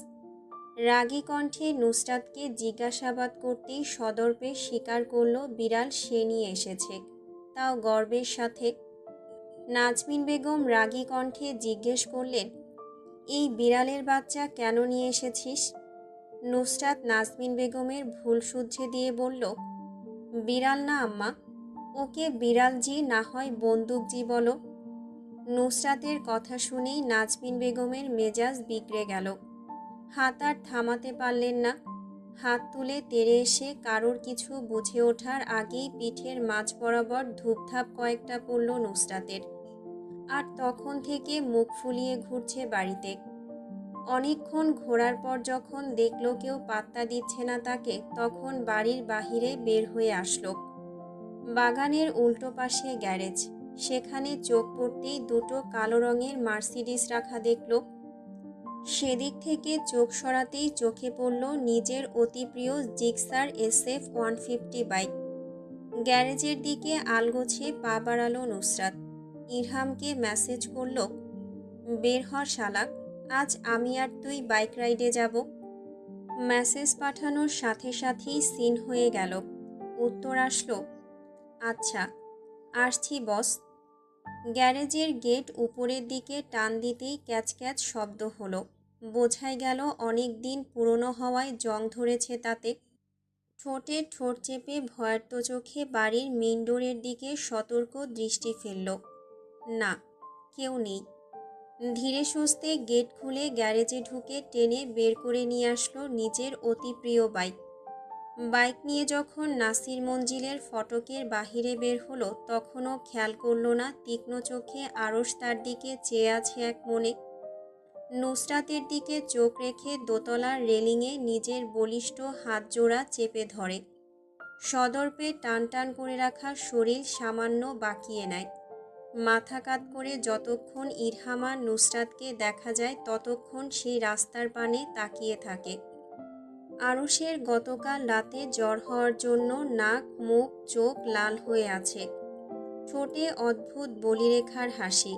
রাগী কণ্ঠে নুসরাতকে জিজ্ঞাসাবাদ করতেই সদর্পে স্বীকার করল বিড়াল সে নিয়ে এসেছে, তাও গর্বের সাথে। নাজমিন বেগম রাগী কণ্ঠে জিজ্ঞেস করলেন, এই বিড়ালের বাচ্চা কেন নিয়ে এসেছিস? নুসরাত নাজমিন বেগমের ভুল শুধরে দিয়ে বলল, বিড়াল না আম্মা, ওকে বিড়ালজি না হয় বন্দুকজি বলো। নুসরাতের কথা শুনেই নাজমিন বেগমের মেজাজ বিগড়ে গেল। হাত আর থামাতে পারলেন না। হাত তুলে তেড়ে এসে কারোর কিছু বুঝে ওঠার আগেই পিঠের মাঝ বরাবর ধূপধাপ কয়েকটা পড়ল নুসরাতের। আর তখন থেকে মুখ ফুলিয়ে ঘুরছে বাড়িতে। অনেকক্ষণ ঘোরার পর যখন দেখল কেউ পাত্তা দিচ্ছে না তাকে, তখন বাড়ির বাহিরে বের হয়ে আসলো। বাগানের উল্টো পাশে গ্যারেজ, সেখানে চোখ পড়তেই দুটো কালো রঙের মার্সিডিস রাখা দেখল। সেদিক থেকে চোখ সরাতেই চোখে পড়ল নিজের অতি প্রিয় জিক্সার SF 150 বাইক। গ্যারেজের দিকে আলগোছে পা বাড়ালো নুসরাত। ইরহামকে মেসেজ করল, বের হ শালা, আজ আমি আর তুই বাইক রাইডে যাব। মেসেজ পাঠানোর সাথে সাথেই সিন হয়ে গেল। উত্তর আসলো, আচ্ছা আসছি বস। গ্যারেজের গেট উপরের দিকে টান দিতেই ক্যাচ ক্যাচ শব্দ হলো। বোঝাই গেল অনেক দিন পুরনো হওয়ায় জং ধরেছে তাতে। ঠোঁটে ঠোঁট চেপে ভয়ার্ত চোখে বাড়ির মেইন ডোরের দিকে সতর্ক দৃষ্টি ফেলল। না, কেউ নেই। ধীরে সুস্থে গেট খুলে গ্যারেজে ঢুকে টেনে বের করে নিয়ে আসলো নিজের অতি প্রিয় বাইক। বাইক নিয়ে যখন নাসির মঞ্জিলের ফটকের বাহিরে বের হলো তখনও খেয়াল করলো না তীক্ষ্ণ চোখে আরশ তার দিকে চেয়ে আছে এক মনে। নুসরাতের দিকে চোখ রেখে দোতলার রেলিংয়ে নিজের বলিষ্ঠ হাত জোড়া চেপে ধরে। সদর্পে টান টান করে রাখা শরীর সামান্য বাঁকিয়ে নেয়। মাথা কাত করে যতক্ষণ ইরহামা নুসরাতকে দেখা যায় ততক্ষণ সেই রাস্তার পানে তাকিয়ে থাকে। আরশের গতকাল রাতে জ্বর হওয়ার জন্য নাক মুখ চোখ লাল হয়ে আছে। ঠোঁটে অদ্ভুত বলিরেখার হাসি।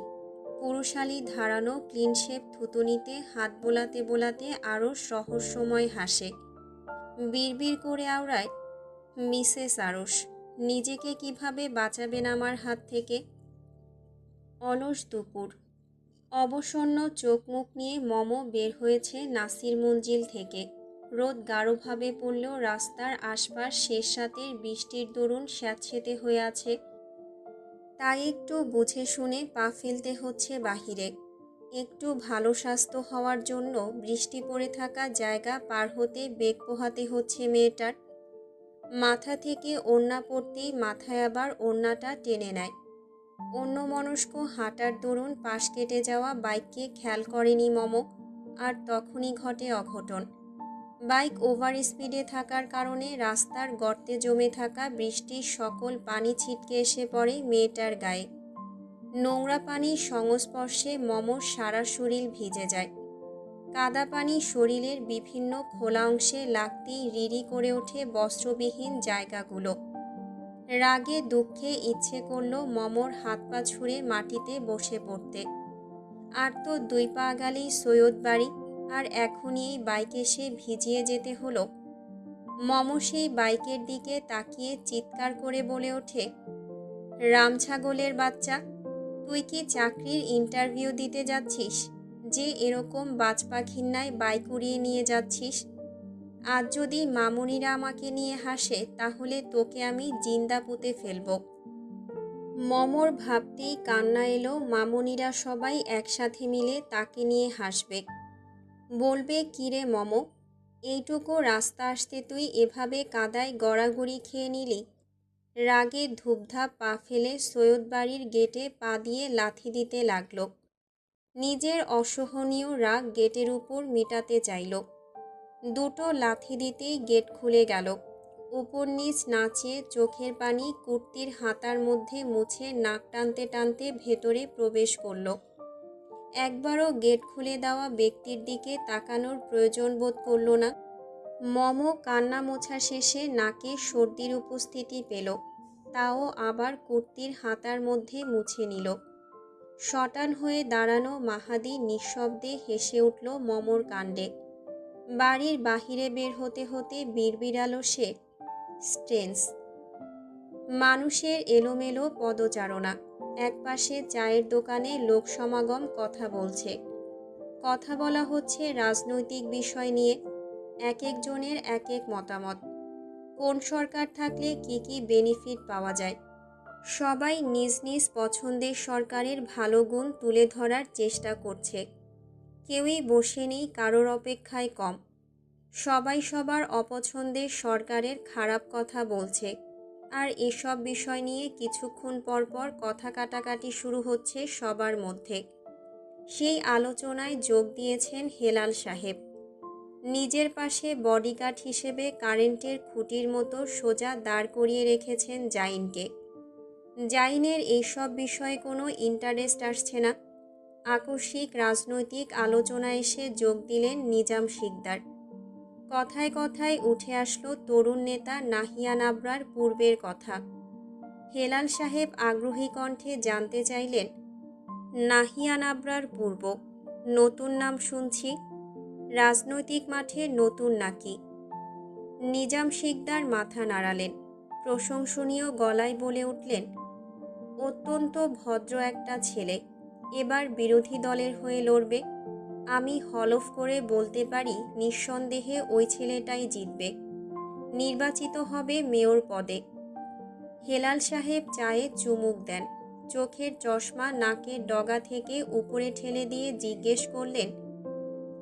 পুরুষালী ধারানো ক্লিনশেপ থুতুনিতে হাত বোলাতে বোলাতে আরশ রহস্যময় হাসে। বিড়বিড় করে আওড়ায়, মিসেস আরশ, নিজেকে কিভাবে বাঁচাবেন আমার হাত থেকে? অলস দুপুর। অবসন্ন চোখ মুখ নিয়ে মম বের হয়েছে নাসির মঞ্জিল থেকে। রোদ গাঢ়ভাবে পড়লেও রাস্তার আশপাশ শেষ রাতের বৃষ্টির দরুন স্যাঁতসেঁতে হয়ে আছে। তাই একটু বুঝে শুনে পা ফেলতে হচ্ছে বাহিরে। একটু ভালো স্বাস্থ্য হওয়ার জন্য বৃষ্টি পড়ে থাকা জায়গা পার হতে বেগ পোহাতে হচ্ছে মেয়েটার। মাথা থেকে ওড়না পড়তেই মাথায় আবার ওড়নাটা টেনে নেয়। অন্যমনস্ক হাঁটার দরুন পাশ কেটে যাওয়া বাইককে খেয়াল করেনি মম। আর তখনই ঘটে অঘটন। বাইক ওভার স্পিডে থাকার কারণে রাস্তার গর্তে জমে থাকা বৃষ্টির সকল পানি ছিটকে এসে পড়ে মেয়েটার গায়ে। নোংরা পানির সংস্পর্শে মমর সারা শরীর ভিজে যায়। কাদা পানি শরীরের বিভিন্ন খোলা অংশে লাগতেই রিরি করে ওঠে বস্ত্রবিহীন জায়গাগুলো। রাগে দুঃখে ইচ্ছে করল মমর হাত পা ছুঁড়ে মাটিতে বসে পড়তে। আর তো 2 পা গেলেই সৈয়দ বাড়ি, আর এখনই এই বাইক এসে ভিজিয়ে যেতে হলো। মম সেই বাইকের দিকে তাকিয়ে চিৎকার করে বলে ওঠে, রামছাগলের বাচ্চা, তুই কি চাকরির ইন্টারভিউ দিতে যাচ্ছিস যে এরকম বাজপাখিন্নায় বাইক উড়িয়ে নিয়ে যাচ্ছিস? আজ যদি মামুনিরা আমাকে নিয়ে হাসে তাহলে তোকে আমি জিন্দা পুঁতে ফেলব। মমর ভাবতেই কান্না এলো মামুনিরা সবাই একসাথে মিলে তাকে নিয়ে হাসবে। বলবে, কিরে মম, এইটুকু রাস্তা আসতে তুই এভাবে কাদায় গড়াগড়ি খেয়ে নিলি? রাগে ধূপধাপ পা ফেলে সৈয়দ বাড়ির গেটে পা দিয়ে লাথি দিতে লাগলো। নিজের অসহনীয় রাগ গেটের উপর মিটাতে চাইল। দুটো লাথি দিতেই গেট খুলে গেল। উপর নিচ নাচিয়ে চোখের পানি কুর্তির হাতার মধ্যে মুছে নাক টানতে টানতে ভেতরে প্রবেশ করল। একবারও গেট খুলে দেওয়া ব্যক্তির দিকে তাকানোর প্রয়োজন বোধ করল না। মম কান্না মোছা শেষে নাকে সর্দির উপস্থিতি পেল, তাও আবার কুর্তির হাতার মধ্যে মুছে নিল। শটান হয়ে দাঁড়ানো মাহাদি নিঃশব্দে হেসে উঠল মমর কাণ্ডে। বাড়ির বাহিরে বের হতে হতে বিড়বিড়ালো সে, স্ট্রেঞ্জ। মানুষের এলোমেলো পদচারণা। একপাশে চায়ের দোকানে লোক সমাগম কথা বলছে। কথা বলা হচ্ছে রাজনৈতিক বিষয় নিয়ে। এক একজনের এক এক মতামত। কোন সরকার থাকলে কি কি বেনিফিট পাওয়া যায়। সবাই নিজ নিজ পছন্দের সরকারের ভালো গুণ তুলে ধরার চেষ্টা করছে। কেউই বসে নেই কারোর অপেক্ষায় কম। সবাই সবার অপছন্দের সরকারের খারাপ কথা বলছে। আর এসব বিষয় নিয়ে কিছুক্ষণ পর পর কথা কাটাকাটি শুরু হচ্ছে সবার মধ্যে। সেই আলোচনায় যোগ দিয়েছেন হেলাল সাহেব। নিজের পাশে বডিগার্ড হিসেবে কারেন্টের খুঁটির মতো সোজা দাঁড় করিয়ে রেখেছেন জাইনকে। জাইনের এইসব বিষয়ে কোনো ইন্টারেস্ট আসছে না। আকস্মিক রাজনৈতিক আলোচনায় এসে যোগ দিলেন নিজাম শিকদার। কথায় কথায় উঠে আসলো তরুণ নেতা নাহিয়ান আবরার পূর্বের কথা। হেলাল সাহেব আগ্রহী কণ্ঠে জানতে চাইলেন, নাহিয়ান আবরার পূর্ব, নতুন নাম শুনছি। রাজনৈতিক মাঠে নতুন নাকি? নিজাম শিকদার মাথা নাড়ালেন। প্রশংসনীয় গলায় বলে উঠলেন, অত্যন্ত ভদ্র একটা ছেলে, এবার বিরোধী দলের হয়ে লড়বে। আমি হলফ করে বলতে পারি নিঃসন্দেহে ওই ছেলেটাই জিতবে, নির্বাচিত হবে মেয়র পদে। হেলাল সাহেব চায়ে চুমুক দেন। চোখের চশমা নাকের ডগা থেকে উপরে ঠেলে দিয়ে জিজ্ঞেস করলেন,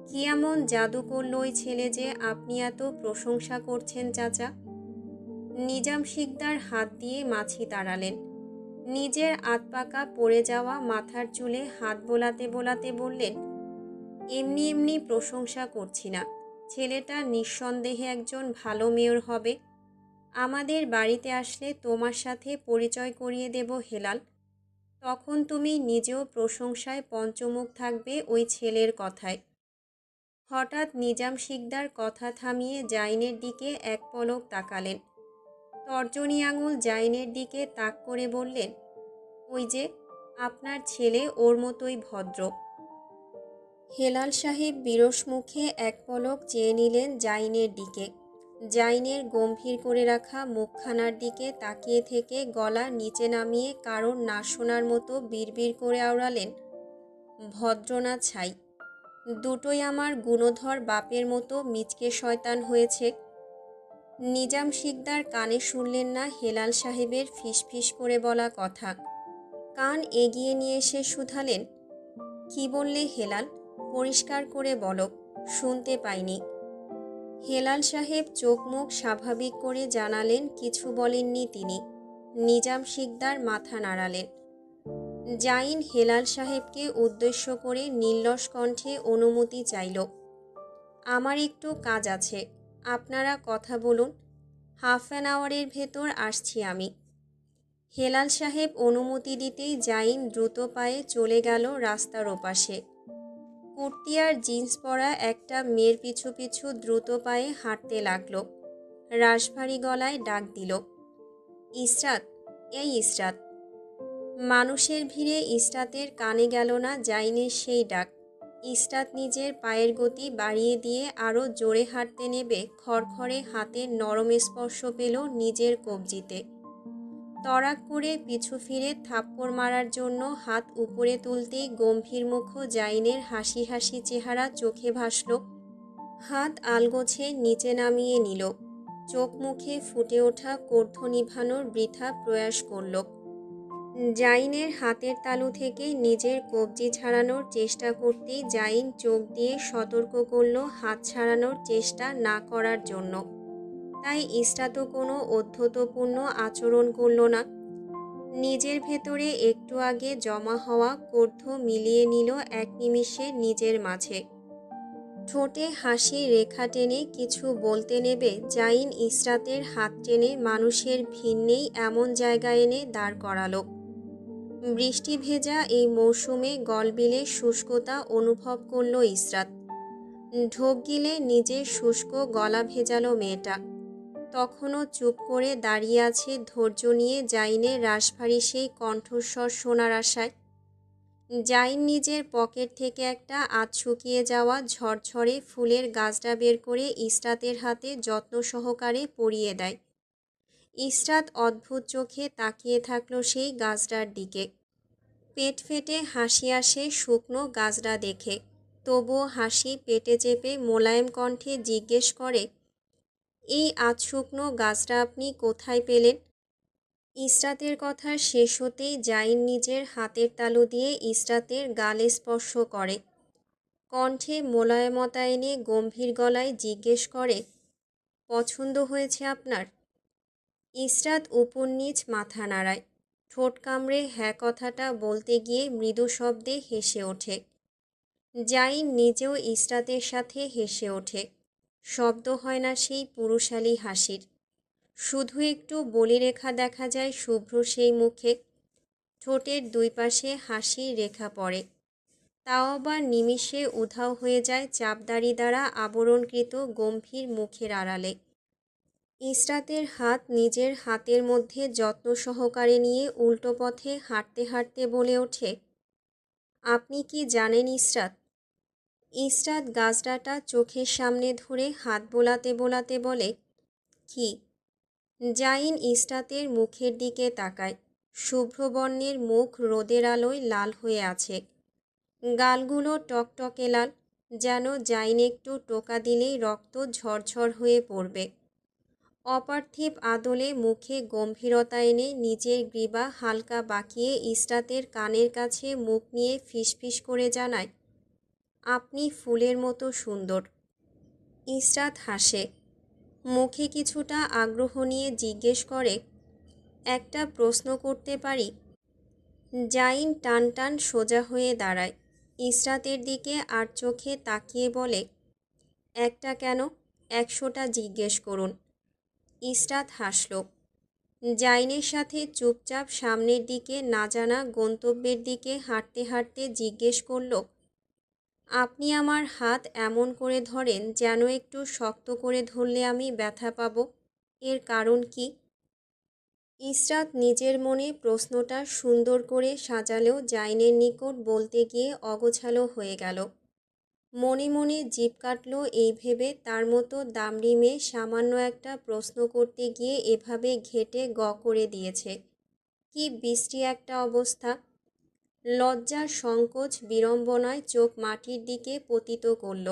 কি এমন জাদু করল ওই ছেলে যে আপনি এত প্রশংসা করছেন চাচা? নিজাম শিকদার হাত দিয়ে মাছি তাড়ালেন। নিজের আধপাকা পড়ে যাওয়া মাথার চুলে হাত বোলাতে বোলাতে বললেন, এমনি এমনি প্রশংসা করছি না। ছেলেটা নিঃসন্দেহে একজন ভালো মেয়র হবে। আমাদের বাড়িতে আসলে তোমার সাথে পরিচয় করিয়ে দেব হেলাল। তখন তুমি নিজেও প্রশংসায় পঞ্চমুখ থাকবে ওই ছেলের কথায়। হঠাৎ নিজাম শিকদার কথা থামিয়ে জাইনের দিকে এক পলক তাকালেন। তর্জনী আঙুল জাইনের দিকে তাক করে বললেন, ওই যে আপনার ছেলে, ওর মতোই ভদ্র। হেলাল সাহেব বিরস মুখে এক পলক চেয়ে নিলেন জাইনের দিকে। জাইনের গম্ভীর করে রাখা মুখখানার দিকে তাকিয়ে থেকে গলা নিচে নামিয়ে কারোর না শোনার মতো বিড়বিড় করে আওড়ালেন, ভদ্র না ছাই, দুটোই আমার গুণধর বাপের মতো মিচকে শয়তান হয়েছে। নিজাম শিকদার কানে শুনলেন না হেলাল সাহেবের ফিসফিস করে বলা কথা। কান এগিয়ে নিয়ে এসে শুধালেন, কি বললে হেলাল? পরিষ্কার করে বলো, শুনতে পাইনি। হেলাল সাহেব চোখ মুখ স্বাভাবিক করে জানালেন কিছু বলেননি তিনি। নিজাম শিকদার মাথা নাড়ালেন। জাইন হেলাল সাহেবকে উদ্দেশ্য করে নির্লস কণ্ঠে অনুমতি চাইল। আমার একটু কাজ আছে, আপনারা কথা বলুন, হাফ অ্যান আওয়ারের ভেতর আসছি আমি। হেলাল সাহেব অনুমতি দিতেই জাইন দ্রুত পায়ে চলে গেল রাস্তার ওপাশে। কুর্তি আর জিন্স পরা একটা মেয়ের পিছু পিছু দ্রুত পায়ে হাঁটতে লাগলো। রাশভারী গলায় ডাক দিল, ইসরাত, এই ইসরাত। মানুষের ভিড়ে ইসরাতের কানে গেল না জাইনের সেই ডাক। ইসরাত নিজের পায়ের গতি বাড়িয়ে দিয়ে আরও জোরে হাঁটতে নেবে খড়খড়ে হাতের নরম স্পর্শ পেল নিজের কবজিতে। তড়াক করে পিছু ফিরে থাপ্পড় মারার জন্য হাত উপরে তুলতেই গম্ভীর মুখ জাইনের হাসি হাসি চেহারা চোখে ভাসল। হাত আলগোছে নিচে নামিয়ে নিল। চোখ মুখে ফুটে ওঠা কর্ধ নিভানোর বৃথা প্রয়াস করল। জাইনের হাতের তালু থেকে নিজের কবজি ছাড়ানোর চেষ্টা করতেই জাইন চোখ দিয়ে সতর্ক করল হাত ছাড়ানোর চেষ্টা না করার জন্য। তাই ইসরাতও কোনো অধ্যতপূর্ণ আচরণ করল না। নিজের ভেতরে একটু আগে জমা হওয়া কর্ধ মিলিয়ে নিল এক নিমিষে নিজের মাঝে। ঠোঁটে হাসি রেখা টেনে কিছু বলতে নেবে জাইন ইসরাতের হাত টেনে মানুষের ভিড় নেই এমন জায়গায় এনে দাঁড় করালো। বৃষ্টি ভেজা এই মৌসুমে গলবিলে শুষ্কতা অনুভব করল ইসরাত। ঢোক গিলে নিজের শুষ্ক গলা ভেজালো মেয়েটা। তখনও চুপ করে দাঁড়িয়ে আছে ধৈর্য নিয়ে জাইনের রাশভারী সেই কণ্ঠস্বর শোনার আশায়। জাইন নিজের পকেট থেকে একটা আধ শুকিয়ে যাওয়া ঝরঝরে ফুলের গাছটা বের করে ইসরাতের হাতে যত্ন সহকারে পরিয়ে দেয়। ইসরাত অদ্ভুত চোখে তাকিয়ে থাকলো সেই গাছটার দিকে। পেট ফেটে হাসি আসে শুকনো গাছটা দেখে। তবুও হাসি পেটে চেপে মোলায়েম কণ্ঠে জিজ্ঞেস করে, এই আধ শুকনো গাছটা আপনি কোথায় পেলেন? ইসরাতের কথা শেষ হতেই জাইন নিজের হাতের তালু দিয়ে ইসরাতের গালে স্পর্শ করে। কণ্ঠে মোলায়েমতা এনে গম্ভীর গলায় জিজ্ঞেস করে, পছন্দ হয়েছে আপনার? ইসরাত উপর নিচ মাথা নাড়ায়। ঠোঁট কামড়ে হ্যাঁ কথাটা বলতে গিয়ে মৃদু শব্দে হেসে ওঠে। জাইন নিজেও ইসরাতের সাথে হেসে ওঠে। শব্দ হয় না সেই পুরুষালী হাসির, শুধু একটু বলিরেখা দেখা যায় শুভ্র সেই মুখে। ঠোঁটের দুই পাশে হাসির রেখা পড়ে, তাও আবার নিমিষে উধাও হয়ে যায় চাপদাড়ি দ্বারা আবরণকৃত গম্ভীর মুখের আড়ালে। ইসরাতের হাত নিজের হাতের মধ্যে যত্ন সহকারে নিয়ে উল্টো পথে হাঁটতে হাঁটতে বলে ওঠে, আপনি কি জানেন ইসরাত? ইসরাত গাছডাটা চোখের সামনে ধরে হাত বোলাতে বোলাতে বলে, কি? জাইন ইসরাতের মুখের দিকে তাকায়। শুভ্রবর্ণের মুখ রোদের আলোয় লাল হয়ে আছে। গালগুলো টকটকে লাল, যেন জাইন একটু টোকা দিলেই রক্ত ঝরঝর হয়ে পড়বে। অপার্থিব আদলে মুখে গম্ভীরতা এনে নিজের গ্রীবা হালকা বাঁকিয়ে ইসরাতের কানের কাছে মুখ নিয়ে ফিসফিস করে জানায়, আপনি ফুলের মতো সুন্দর। ইসরাত হাসে। মুখে কিছুটা আগ্রহ নিয়ে জিজ্ঞেস করে, একটা প্রশ্ন করতে পারি? জাইন টান টান সোজা হয়ে দাঁড়ায়, ইসরাতের দিকে আর চোখে তাকিয়ে বলে, একটা কেন, 100টা জিজ্ঞেস করুন। ইসরাত হাসল। জাইনের সাথে চুপচাপ সামনের দিকে না জানা গন্তব্যের দিকে হাঁটতে হাঁটতে জিজ্ঞেস করল, আপনি আমার হাত এমন করে ধরেন যেন একটু শক্ত করে ধরলে আমি ব্যথা পাবো, এর কারণ কি? ইসরাত নিজের মনে প্রশ্নটা সুন্দর করে সাজালেও জাইনের নিকট বলতে গিয়ে অগোছালো হয়ে গেল। মনে মনে জিভ কাটল এই ভেবে তার মতো দামড়ি মেয়ে সামান্য একটা প্রশ্ন করতে গিয়ে এভাবে ঘেঁটে করে দিয়েছে। কি বিশ্রী একটা অবস্থা! লজ্জা, সংকোচ, বিড়ম্বনায় চোখ মাটির দিকে পতিত করল।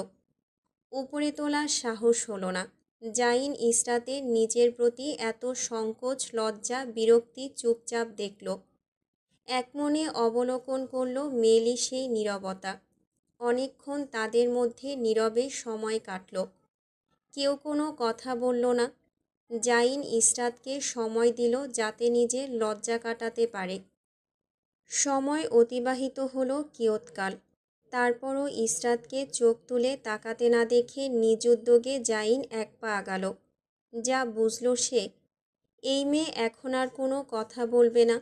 উপরে তোলার সাহস হলো না। জাইন ইসরাতের নিজের প্রতি এত সংকোচ, লজ্জা, বিরক্তি চুপচাপ দেখল। একমনে অবলোকন করল মেয়েলি সেই নীরবতা। অনেকক্ষণ তাদের মধ্যে নীরবে সময় কাটল। কেউ কোনো কথা বলল না। জাইন ইসরাতকে সময় দিল যাতে নিজের লজ্জা কাটাতে পারে। সময় অতিবাহিত হলো কিয়ৎকাল। তারপরও ইসরাতকে চোখ তুলে তাকাতে না দেখে নিজ উদ্যোগে জাইন এক পা আগালো। যা বুঝল সে, এই মেয়ে এখন আর কোনো কথা বলবে না।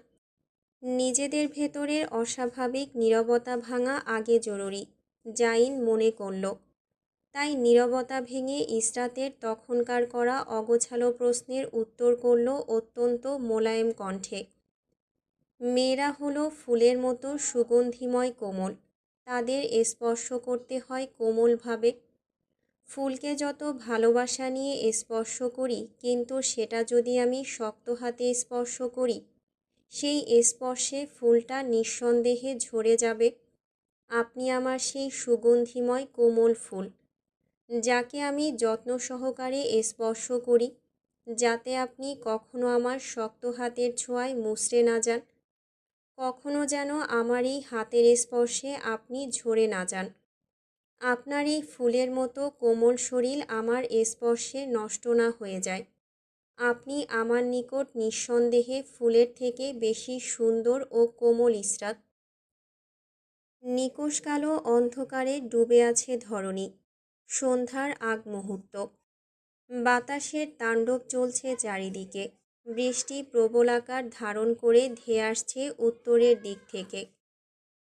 নিজেদের ভেতরের অস্বাভাবিক নীরবতা ভাঙা আগে জরুরি, জাইন মনে করল। তাই নীরবতা ভেঙে ইসরাতের তখনকার করা অগোছালো প্রশ্নের উত্তর করল অত্যন্ত মোলায়েম কণ্ঠে। মেয়েরা হলো ফুলের মতো সুগন্ধিময়, কোমল। তাদের স্পর্শ করতে হয় কোমলভাবে। ফুলকে যত ভালোবাসা নিয়ে স্পর্শ করি, কিন্তু সেটা যদি আমি শক্ত হাতে স্পর্শ করি, সেই স্পর্শে ফুলটা নিঃসন্দেহে ঝরে যাবে। আপনি আমার সেই সুগন্ধিময় কোমল ফুল, যাকে আমি যত্ন সহকারে স্পর্শ করি, যাতে আপনি কখনো আমার শক্ত হাতের ছোঁয়ায় মুচড়ে না যান, কখনো যেন আমার এই হাতের স্পর্শে আপনি ঝরে না যান। আপনার এই ফুলের মতো কোমল শরীর আমার স্পর্শে নষ্ট না হয়ে যায়। আপনি আমার নিকট নিঃসন্দেহে ফুলের থেকে বেশি সুন্দর ও কোমল ইসরাত। নিকুশ কালো অন্ধকারে ডুবে আছে ধরণী। সন্ধ্যার আগ মুহূর্ত। বাতাসের তাণ্ডব চলছে চারিদিকে। বৃষ্টি প্রবল আকার ধারণ করে ধেয়ে আসছে উত্তরের দিক থেকে।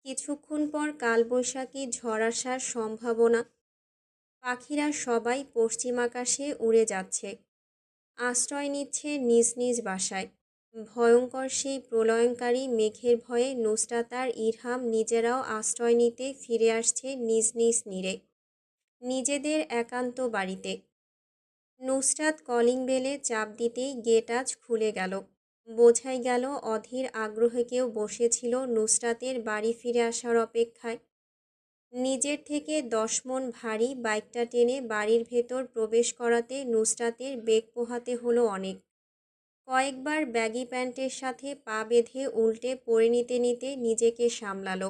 কিছুক্ষণ পর কালবৈশাখী ঝড় আসার সম্ভাবনা। পাখিরা সবাই পশ্চিম আকাশে উড়ে যাচ্ছে, আশ্রয় নিচ্ছে নিজ নিজ বাসায়। ভয়ঙ্কর সেই প্রলয়ঙ্কারী মেঘের ভয়ে নুসরাত আর ইরহাম নিজেরাও আশ্রয় নিতে ফিরে আসছে নিজ নিজ নীড়ে, নিজেদের একান্ত বাড়িতে। নুসরাত কলিং বেলে চাপ দিতেই গেট আজ খুলে গেল। বোঝাই গেল অধীর আগ্রহে কেউ বসেছিল নুসরাতের বাড়ি ফিরে আসার অপেক্ষায়। নিজের থেকে 10 মণ ভারী বাইকটা টেনে বাড়ির ভেতর প্রবেশ করাতে নুসরাতের বেগ পোহাতে হলো অনেক। কয়েকবার ব্যাগি প্যান্টের সাথে পা বেঁধে উল্টে পড়ে নিতে নিতে নিজেকে সামলালো।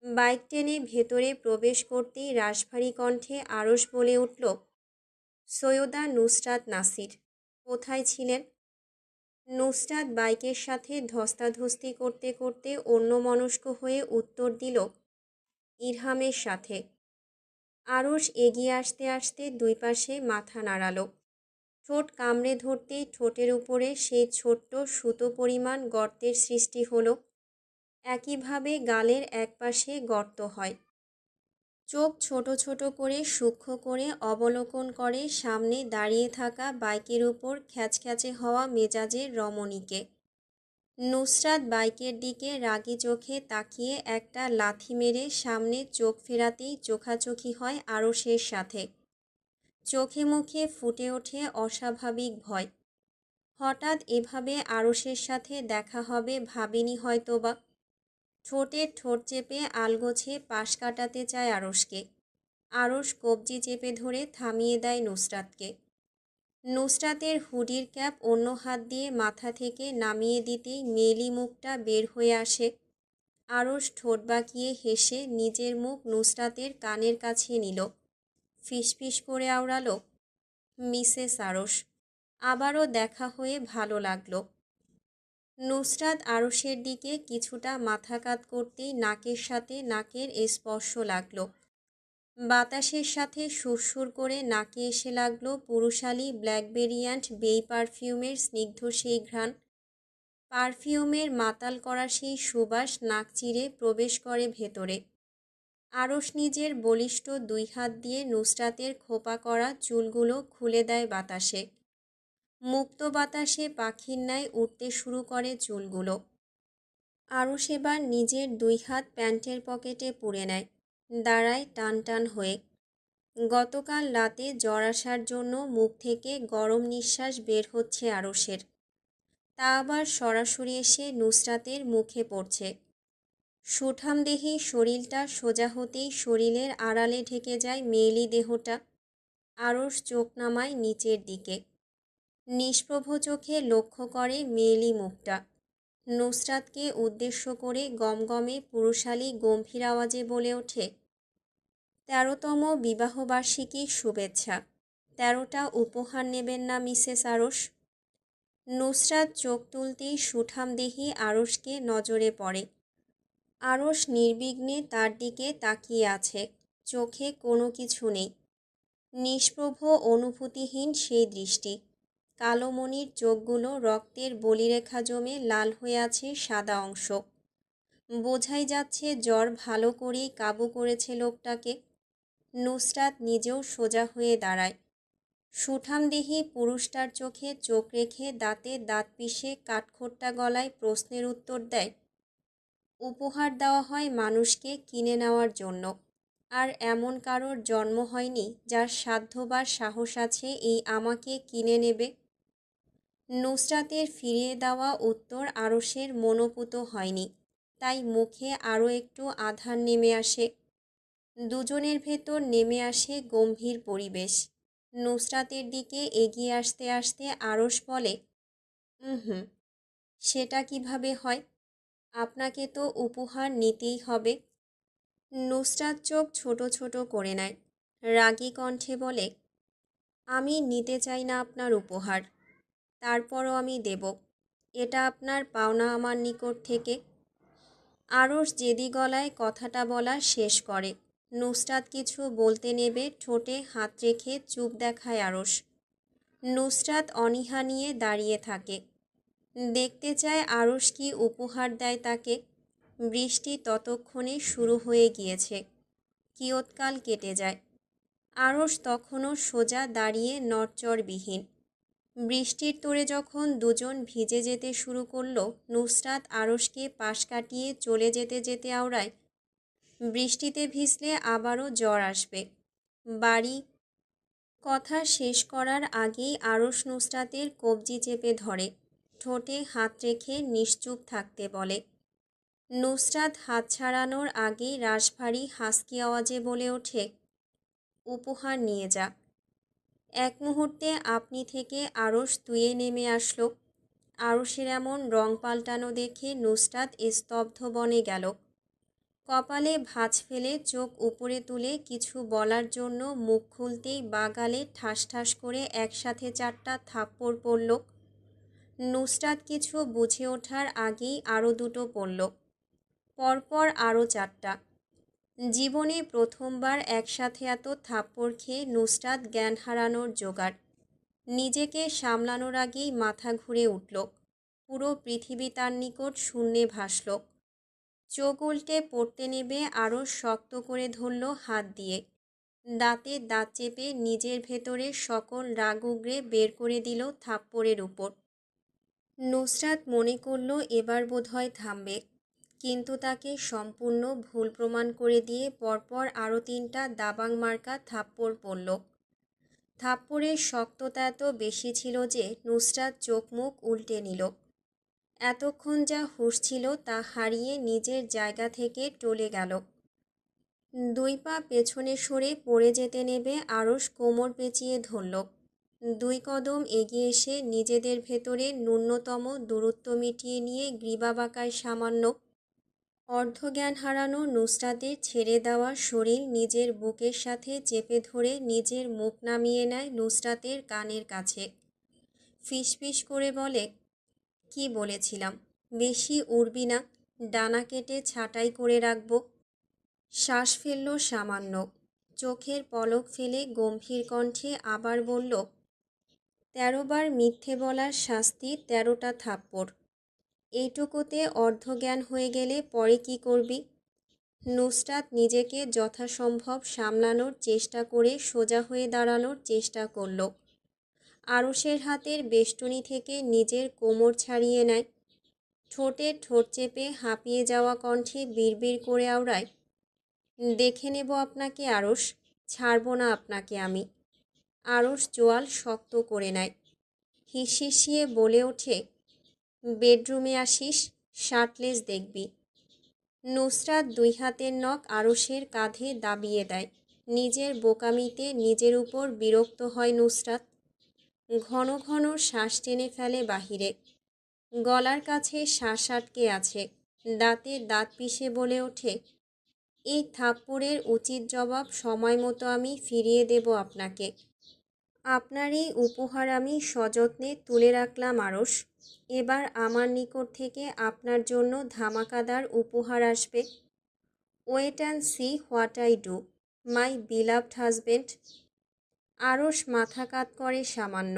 বাইক টেনে ভেতরে প্রবেশ করতেই রাশভারী কণ্ঠে আরশ বলে উঠল, সৈয়দা নুসরাত নাসির, কোথায় ছিলেন? নুসরাত বাইকের সাথে ধস্তাধস্তি করতে করতে অন্যমনস্ক হয়ে উত্তর দিল, ইরহামের সাথে। আরশ এগিয়ে আসতে আসতে দুই পাশে মাথা নাড়ালো। ঠোঁট কামড়ে ধরতেই ঠোঁটের উপরে সেই ছোট্ট সুতো পরিমাণ গর্তের সৃষ্টি হলো। একইভাবে গালের একপাশে গর্ত হয়। চোখ ছোট ছোট করে সূক্ষ্ম করে অবলোকন করে সামনে দাঁড়িয়ে থাকা বাইকের উপর খ্যাচখ্যাচে হওয়া মেজাজের রমণীকে। নুসরাত বাইকের দিকে রাগী চোখে তাকিয়ে একটা লাথি মেরে সামনে চোখ ফেরাতেই চোখাচোখি হয় আরশের সাথে। চোখে মুখে ফুটে ওঠে অস্বাভাবিক ভয়। হঠাৎ এভাবে আরশের সাথে দেখা হবে ভাবিনি হয়তোবা। ঠোঁটে ঠোঁট চেপে আলগোছে পাশ কাটাতে চায় আরশকে। আরশ কবজি চেপে ধরে থামিয়ে দেয় নুসরাতকে। নুসরাতের হুডির ক্যাপ অন্য হাত দিয়ে মাথা থেকে নামিয়ে দিতেই মেয়েলি মুখটা বের হয়ে আসে। আরশ ঠোঁট বাঁকিয়ে হেসে নিজের মুখ নুসরাতের কানের কাছে নিল। ফিসফিস করে আওড়ালো, মিসেস আরশ, আবারও দেখা হয়ে ভালো লাগলো। নুসরাত আরশের দিকে কিছুটা মাথা কাত করতেই নাকের সাথে নাকের স্পর্শ লাগলো। বাতাসের সাথে সুরসুর করে নাকে এসে লাগলো পুরুষালী ব্ল্যাকবেরি অ্যান্ড বেই পারফিউমের স্নিগ্ধ সেই ঘ্রাণ। পারফিউমের মাতাল করা সেই সুবাস নাক চিরে প্রবেশ করে ভেতরে। আরশ নিজের বলিষ্ঠ দুই হাত দিয়ে নুসরাতের খোপা করা চুলগুলো খুলে দেয় বাতাসে। মুক্ত বাতাসে পাখির ন্যায় উঠতে শুরু করে চুলগুলো। আরশ এবার নিজের দুই হাত প্যান্টের পকেটে পুরে নেয়, দাঁড়ায় টান টান হয়ে। গতকাল রাতে জ্বর আসার জন্য মুখ থেকে গরম নিঃশ্বাস বের হচ্ছে আরশের, তা আবার সরাসরি এসে নুসরাতের মুখে পড়ছে। সুঠামদেহী শরীরটা সোজা হতেই শরীরের আড়ালে ঢেকে যায় মেয়েলি দেহটা। আরশ চোখ নামায় নিচের দিকে, নিষ্প্রভ চোখে লক্ষ্য করে মেয়েলি মুখটা। নুসরাতকে উদ্দেশ্য করে গমগমে পুরুষালী গম্ভীর আওয়াজে বলে ওঠে, 13তম বিবাহবার্ষিকীর শুভেচ্ছা। 13টা উপহার নেবেন না মিসেস আরশ? নুসরাত চোখ তুলতেই সুঠামদেহী আরশকে নজরে পড়ে। আরশ নির্বিঘ্নে তার দিকে তাকিয়ে আছে, চোখে কোনো কিছু নেই। নিষ্প্রভ অনুভূতিহীন সেই দৃষ্টি। কালো মণির চোখগুলো রক্তের বলিরেখা জমে লাল হয়ে আছে সাদা অংশ। বোঝাই যাচ্ছে জ্বর ভালো করেই কাবু করেছে লোকটাকে। নুসরাত নিজেও সোজা হয়ে দাঁড়ায়। সুঠামদেহী পুরুষটার চোখে চোখ রেখে দাঁতে দাঁত পিষে কাঠখোট্টা গলায় প্রশ্নের উত্তর দেয়, উপহার দেওয়া হয় মানুষকে কিনে নেওয়ার জন্য, আর এমন কারোর জন্ম হয়নি যার সাধ্য বা সাহস আছে এই আমাকে কিনে নেবে। নুসরাতের ফিরিয়ে দেওয়া উত্তর আরশের মনোপুত হয়নি, তাই মুখে আরও একটু আধার নেমে আসে। দুজনের ভেতর নেমে আসে গম্ভীর পরিবেশ। নুসরাতের দিকে এগিয়ে আসতে আসতে আরশ বলে, হুম, সেটা কিভাবে হয়? আপনাকে তো উপহার নিতেই হবে। নুসরাত চোখ ছোট ছোট করে নেয়, রাগী কণ্ঠে বলে, আমি নিতে চাই না আপনার উপহার, তারপরও আমি দেব। এটা আপনার পাওনা আমার নিকট থেকে। আরশ জেদি গলায় কথাটা বলা শেষ করে। নুসরাত কিছু বলতে নেবে ঠোঁটে হাত রেখে চুপ দেখায় আরশ। নুসরাত অনীহা নিয়ে দাঁড়িয়ে থাকে, দেখতে চায় আরশ কি উপহার দেয় তাকে। বৃষ্টি ততক্ষণে শুরু হয়ে গিয়েছে, কিয়ৎকাল কেটে যায়। আরশ তখনও সোজা দাঁড়িয়ে নড়চড়বিহীন। বৃষ্টির তোড়ে যখন দুজন ভিজে যেতে শুরু করলো, নুসরাত আরশকে পাশ কাটিয়ে চলে যেতে যেতে আওড়ায়, বৃষ্টিতে ভিজলে আবারও জ্বর আসবে। বাড়ি। কথা শেষ করার আগেই আরশ নুসরাতের কবজি চেপে ধরে, ঠোঁটে হাত রেখে নিশ্চুপ থাকতে বলে। নুসরাত হাত ছাড়ানোর আগেই রাশভারী হাসকি আওয়াজে বলে ওঠে, উপহার নিয়ে যা। এক মুহূর্তে আপনি থেকে আরশ তুইয়ে নেমে আসলো। আরশের এমন রং পাল্টানো দেখে নুসরাত স্তব্ধ বনে গেল। কপালে ভাঁজ ফেলে চোখ উপরে তুলে কিছু বলার জন্য মুখ খুলতেই বাগালে ঠাস ঠাস করে একসাথে 4টা থাপ্পড় পড়ল। নুসরাত কিছু বুঝে ওঠার আগেই আরও 2টো পড়ল, পরপর আরও 4টা। জীবনে প্রথমবার একসাথে এত থাপ্পড় খেয়ে নুসরাত জ্ঞান হারানোর জোগাড়। নিজেকে সামলানোর আগেই মাথা ঘুরে উঠল। পুরো পৃথিবী তার নিকট শূন্যে ভাসল। চোখ উল্টে পড়তে নেবে আরও শক্ত করে ধরল হাত দিয়ে। দাঁতে দাঁত চেপে নিজের ভেতরে সকল রাগ উগরে বের করে দিল থাপ্পড়ের উপর। নুসরাত মনে করল এবার বোধহয় থামবে, কিন্তু তাকে সম্পূর্ণ ভুল প্রমাণ করে দিয়ে পরপর আরও 3টা দাবাং মার্কা থাপ্পড় পড়ল। থাপ্পড়ের শক্ততা এত বেশি ছিল যে নুসরাত চোখ মুখ উল্টে নিল। এতক্ষণ যা হুঁশ ছিল তা হারিয়ে নিজের জায়গা থেকে টলে গেল। 2 পা পেছনে সরে পড়ে যেতে নেবে আরশ কোমর পেঁচিয়ে ধরল। 2 কদম এগিয়ে এসে নিজেদের ভেতরে ন্যূনতম দূরত্ব মিটিয়ে নিয়ে গ্রীবা বাঁকায় সামান্য। অর্ধজ্ঞান হারানো নুসরাতের ছেড়ে দেওয়া শরীর নিজের বুকের সাথে চেপে ধরে নিজের মুখ নামিয়ে নেয় নুসরাতের কানের কাছে। ফিসফিস করে বলে, কি বলেছিলাম, বেশি উড়বি না, ডানা কেটে ছাঁটাই করে রাখবো। শ্বাস ফেলল সামান্য, চোখের পলক ফেলে গম্ভীর কণ্ঠে আবার বলল, 13 বার মিথ্যে বলার শাস্তি 13টা থাপ্পড়। এইটুকুতে অর্ধজ্ঞান হয়ে গেলে পরে কি করবি? নুসরাত নিজেকে যথাসম্ভব সামলানোর চেষ্টা করে সোজা হয়ে দাঁড়ানোর চেষ্টা করল। আরশের হাতের বেষ্টনী থেকে নিজের কোমর ছাড়িয়ে নেয়। ঠোঁটে ঠোঁট চেপে হাঁপিয়ে যাওয়া কণ্ঠে বিড়বিড় করে আওড়ায়, দেখে নেব আপনাকে আরশ, ছাড়ব না আপনাকে আমি। আরশ চোয়াল শক্ত করে নেয়। হিসিয়ে বলে ওঠে, বেডরুমে আসিস, শার্টলেস দেখবি। নুসরাত 2 হাতের নখ আরশের কাঁধে দাবিয়ে দেয়। নিজের বোকামিতে নিজের উপর বিরক্ত হয় নুসরাত। ঘন ঘন শ্বাস টেনে ফেলে বাহিরে। গলার কাছে শ্বাস আটকে আছে। দাঁতে দাঁত পিষে বলে ওঠে, এই থাপ্পড়ের উচিত জবাব সময় মতো আমি ফিরিয়ে দেব আপনাকে। আপনার এই উপহার আমি সযত্নে তুলে রাখলাম আরশ। এবার আমার নিকট থেকে আপনার জন্য ধামাকাদার উপহার আসবে। Wait and see what I do, my beloved husband. Arsh মাথা কাত করে সামান্য।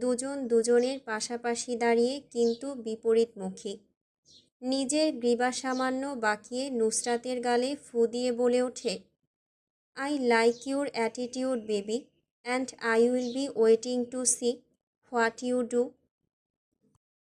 দুজন দুজনের পাশাপাশি দাঁড়িয়ে কিন্তু বিপরীতমুখী। নিজের গ্রীবা সামান্য বাঁকিয়ে নুসরাতের গালে ফু দিয়ে বলে ওঠে, I like your attitude baby, and I will be waiting to see what you do.